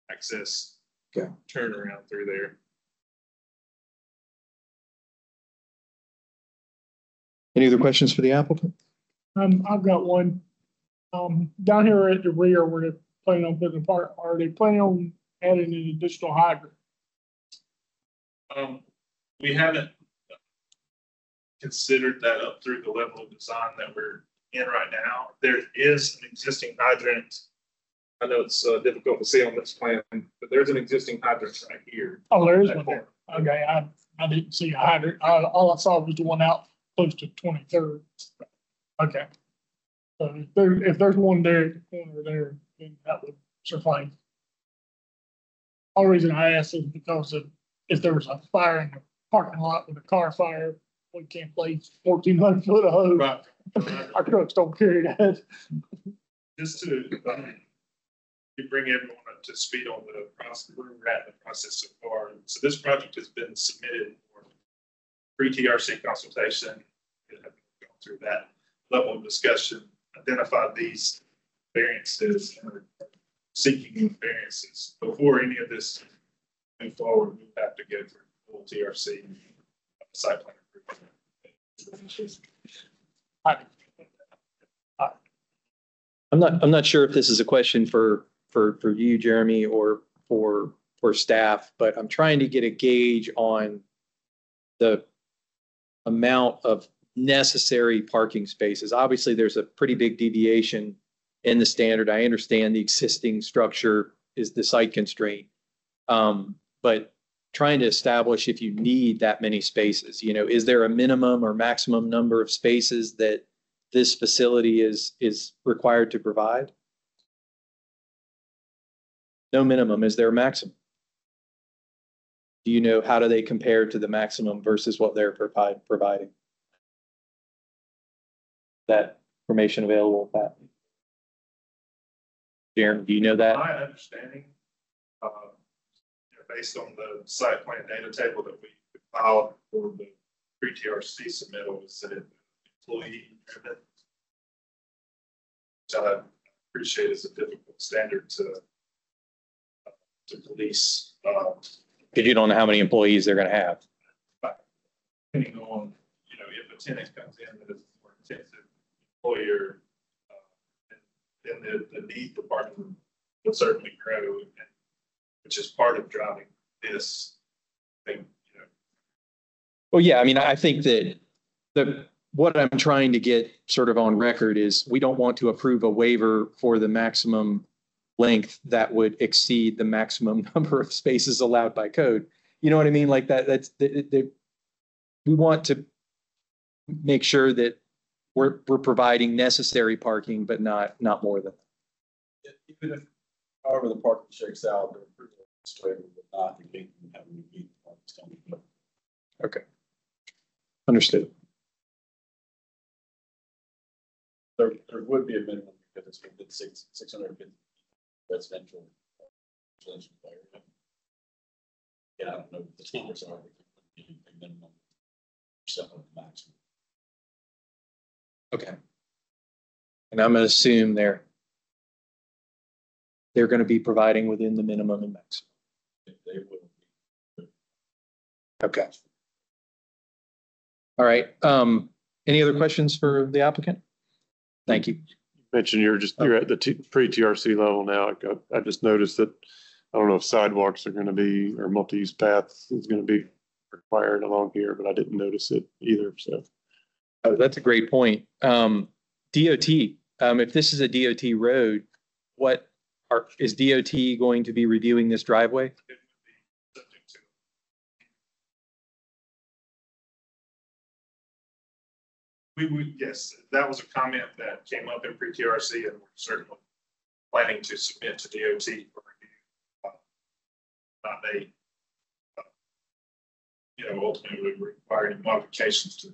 access. Okay. Turn around through there. Any other questions for the applicant? I've got one. Down here at the rear, where they're planning on putting a park, are they planning on adding an additional hydrant? We haven't considered that up through the level of design that we're in right now. There is an existing hydrant. I know it's difficult to see on this plan, but there's an existing hydrant right here. Oh, there is one there. Okay, I didn't see a hydrant. All I saw was the one out close to 23rd. Okay. So if there's one there at the corner there, then that would suffice. Only reason I asked is because if there was a fire in the parking lot with a car fire, we can't place 1,400 foot of hose. Right. Our trucks don't carry that. Just to bring everyone up to speed on the process, where we're at in the process so far. So this project has been submitted for pre-TRC consultation. We have gone through that level of discussion, identified these variances, and seeking variances. Before any of this move forward, we have to go through full TRC site plan approval. I'm not sure if this is a question for you, Jeremy, or for staff, but I'm trying to get a gauge on the amount of necessary parking spaces. Obviously, there's a pretty big deviation in the standard. I understand the existing structure is the site constraint, but trying to establish if you need that many spaces, you know, is there a minimum or maximum number of spaces that this facility is required to provide? No minimum. Is there a maximum? Do you know, how do they compare to the maximum versus what they're providing? That information available, Pat? Jeremy, do you know that? My understanding, based on the site plan data table that we filed for the pre-TRC submittal, was that employee driven. Which I appreciate is a difficult standard to police. Because you don't know how many employees they're going to have. Depending on, if a tenant comes in that is a more intensive employer, then the need for parking will certainly grow, which is part of driving this thing, Well, yeah, I mean, I think that what I'm trying to get sort of on record is we don't want to approve a waiver for the maximum length that would exceed the maximum number of spaces allowed by code. You know what I mean? Like that's we want to make sure that we're providing necessary parking, but not more than that. Even if, however, the parking shakes out, the approval of this waiver would not negate them having to meet the parking standard. Okay. Understood. There would be a minimum because it's within 650 residential area. Yeah, I don't know what the numbers are, but there would be a minimum percent of the maximum. Okay. And I'm going to assume they're going to be providing within the minimum and maximum. They will be. Okay. All right. Any other questions for the applicant? Thank you. You mentioned you're at the pre-TRC level now. I just noticed that, I don't know if sidewalks are going to be, or multi-use paths is going to be required along here, but I didn't notice it either, so. Oh, that's a great point. DOT, if this is a DOT road, is DOT going to be reviewing this driveway? We would, yes, that was a comment that came up in pre-TRC, and we're certainly planning to submit to DOT for review. Not they, ultimately require any modifications to the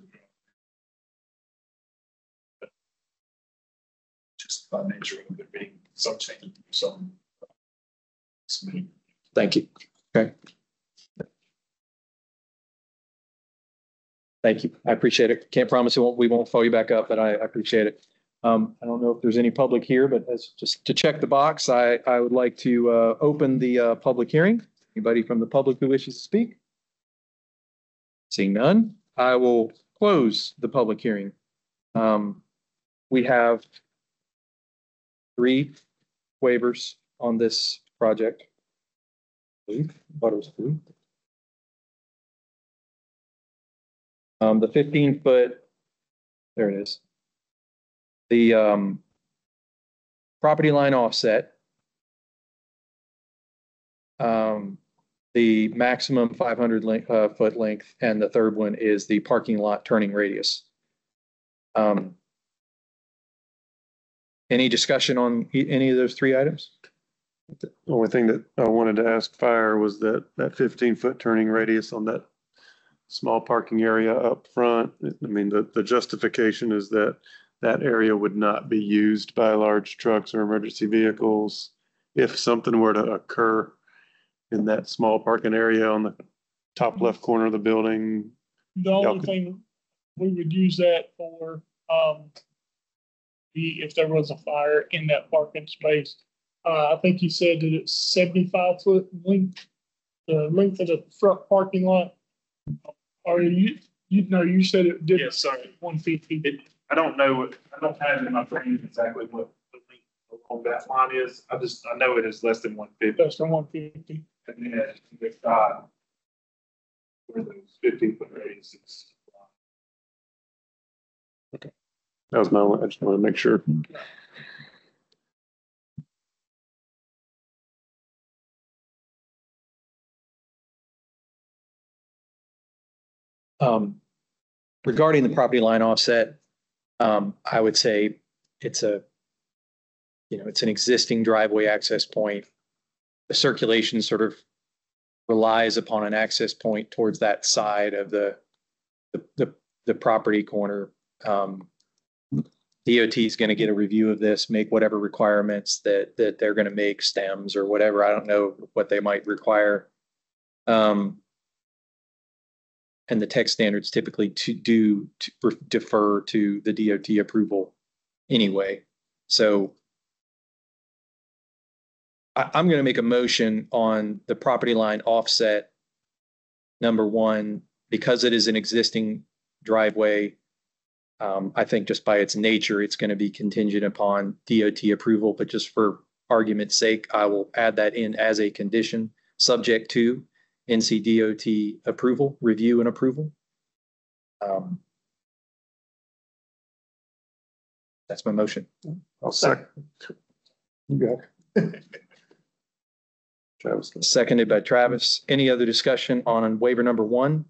just by nature of there being some change, some submitting. Thank you. Okay. Thank you. I appreciate it. Can't promise we won't follow you back up, but I appreciate it. I don't know if there's any public here, but just to check the box, I would like to open the public hearing. Anybody from the public who wishes to speak? Seeing none, I will close the public hearing. We have 3 waivers on this project. I thought it was 3. The 15-foot, there it is. The property line offset, the maximum 500 foot length, and the third one is the parking lot turning radius. Any discussion on any of those 3 items? The only thing that I wanted to ask Fire was that 15-foot turning radius on that small parking area up front. I mean, the justification is that area would not be used by large trucks or emergency vehicles. If something were to occur in that small parking area on the top left corner of the building. The only thing we would use that for, if there was a fire in that parking space. I think you said that it's 75 foot length, the length of the front parking lot. Or you said it did. Yes, sorry. 150. I don't know. I don't have it in my brain exactly what the length along that line is. I know it is less than 150. Less than 150. And then they've got where those 15-foot radiuses. Okay. That was I just want to make sure. Regarding the property line offset, I would say it's an existing driveway access point. The circulation sort of relies upon an access point towards that side of the property corner. DOT is going to get a review of this, make whatever requirements that they're going to make, stems or whatever. I don't know what they might require And the tech standards typically defer to the DOT approval anyway. So I'm going to make a motion on the property line offset number 1, because it is an existing driveway. I think just by its nature, it's going to be contingent upon DOT approval, but just for argument's sake, I will add that in as a condition, subject to NCDOT approval, review and approval. That's my motion. I'll second. You got it. Travis. Seconded by Travis. Any other discussion on waiver number 1?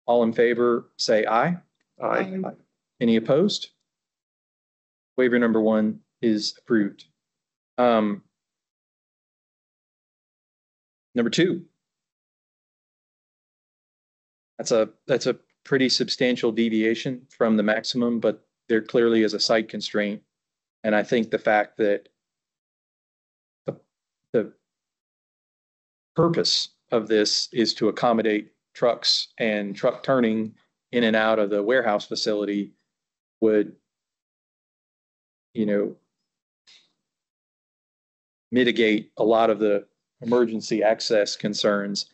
All in favor, say aye. Aye. Any opposed? Waiver number 1 is approved. Number 2. That's a pretty substantial deviation from the maximum, but there clearly is a site constraint. And I think the fact that the purpose of this is to accommodate trucks and truck turning in and out of the warehouse facility would, mitigate a lot of the emergency access concerns.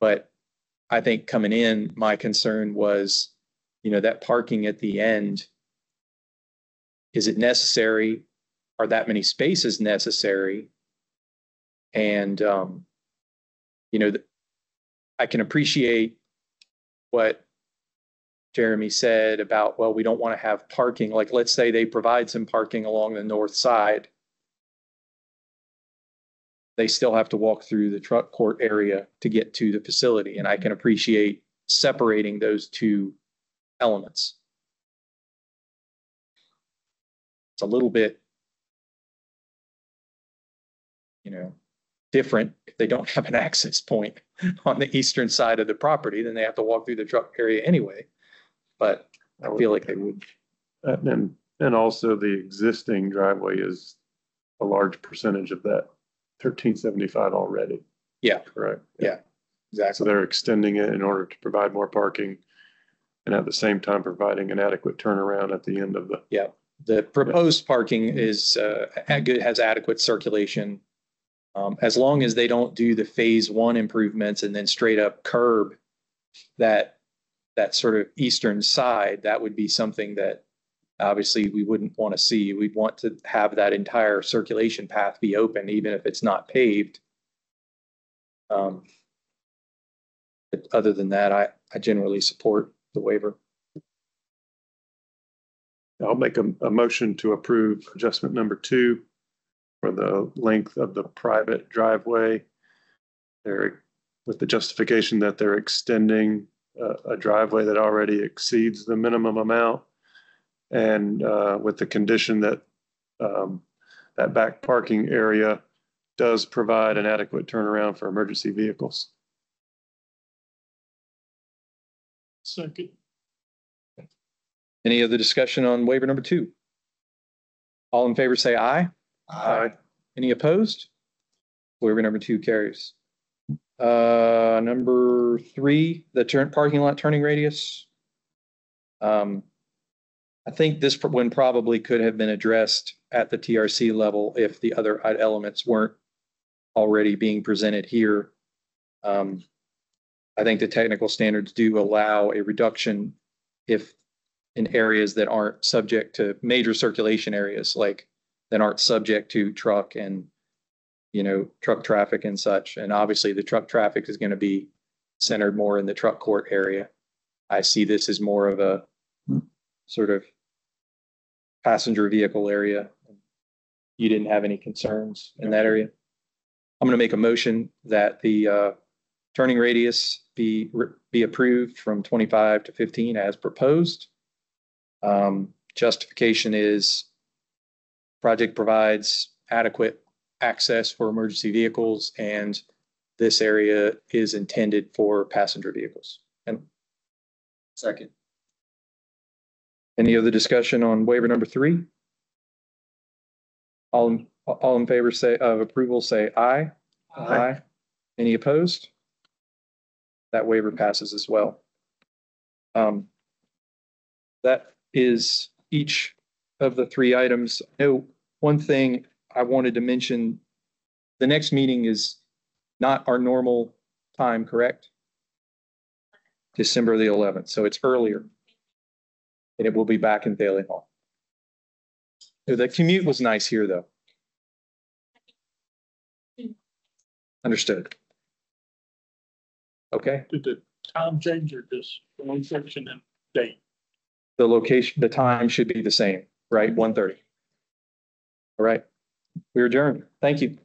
But I think coming in, my concern was, that parking at the end, is it necessary? Are that many spaces necessary? And, I can appreciate what Jeremy said about, well, we don't want to have parking. Like, let's say they provide some parking along the north side. They still have to walk through the truck court area to get to the facility. And I can appreciate separating those two elements. It's a little bit, different. If they don't have an access point on the eastern side of the property, then they have to walk through the truck area anyway. But I feel like they would. And also the existing driveway is a large percentage of that 1375 already. Yeah. Correct. Yeah, exactly. So they're extending it in order to provide more parking and at the same time providing an adequate turnaround at the end of the. Yeah. The proposed parking is has adequate circulation. As long as they don't do the phase 1 improvements and then straight up curb that sort of eastern side, that would be something that obviously we wouldn't want to see. We'd want to have that entire circulation path be open, even if it's not paved. But other than that, I generally support the waiver. I'll make a motion to approve adjustment number 2 for the length of the private driveway. They're with the justification that they're extending a driveway that already exceeds the minimum amount, and with the condition that that back parking area does provide an adequate turnaround for emergency vehicles. Second. Any other discussion on waiver number 2? All in favor say aye. Aye. Any opposed? Waiver number 2 carries. Number 3, the parking lot turning radius. I think this one probably could have been addressed at the TRC level if the other elements weren't already being presented here. I think the technical standards do allow a reduction if in areas that aren't subject to major circulation areas, like that aren't subject to truck and, truck traffic and such. And obviously the truck traffic is going to be centered more in the truck court area. I see this as more of a sort of passenger vehicle area. You didn't have any concerns in that area. I'm going to make a motion that the turning radius be approved from 25 to 15 as proposed. Justification is project provides adequate access for emergency vehicles, and this area is intended for passenger vehicles. And Second. Any other discussion on waiver number 3? All in favor of approval say aye. Aye. Any opposed? that waiver passes as well. That is each of the three items. Oh, one thing I wanted to mention, the next meeting is not our normal time, correct? December the 11th, so it's earlier. And it will be back in Bailey Hall. The commute was nice here, though. Understood. Okay. Did the time change or just the location and date? The location, the time should be the same, right? 1:30. All right. We're adjourned. Thank you.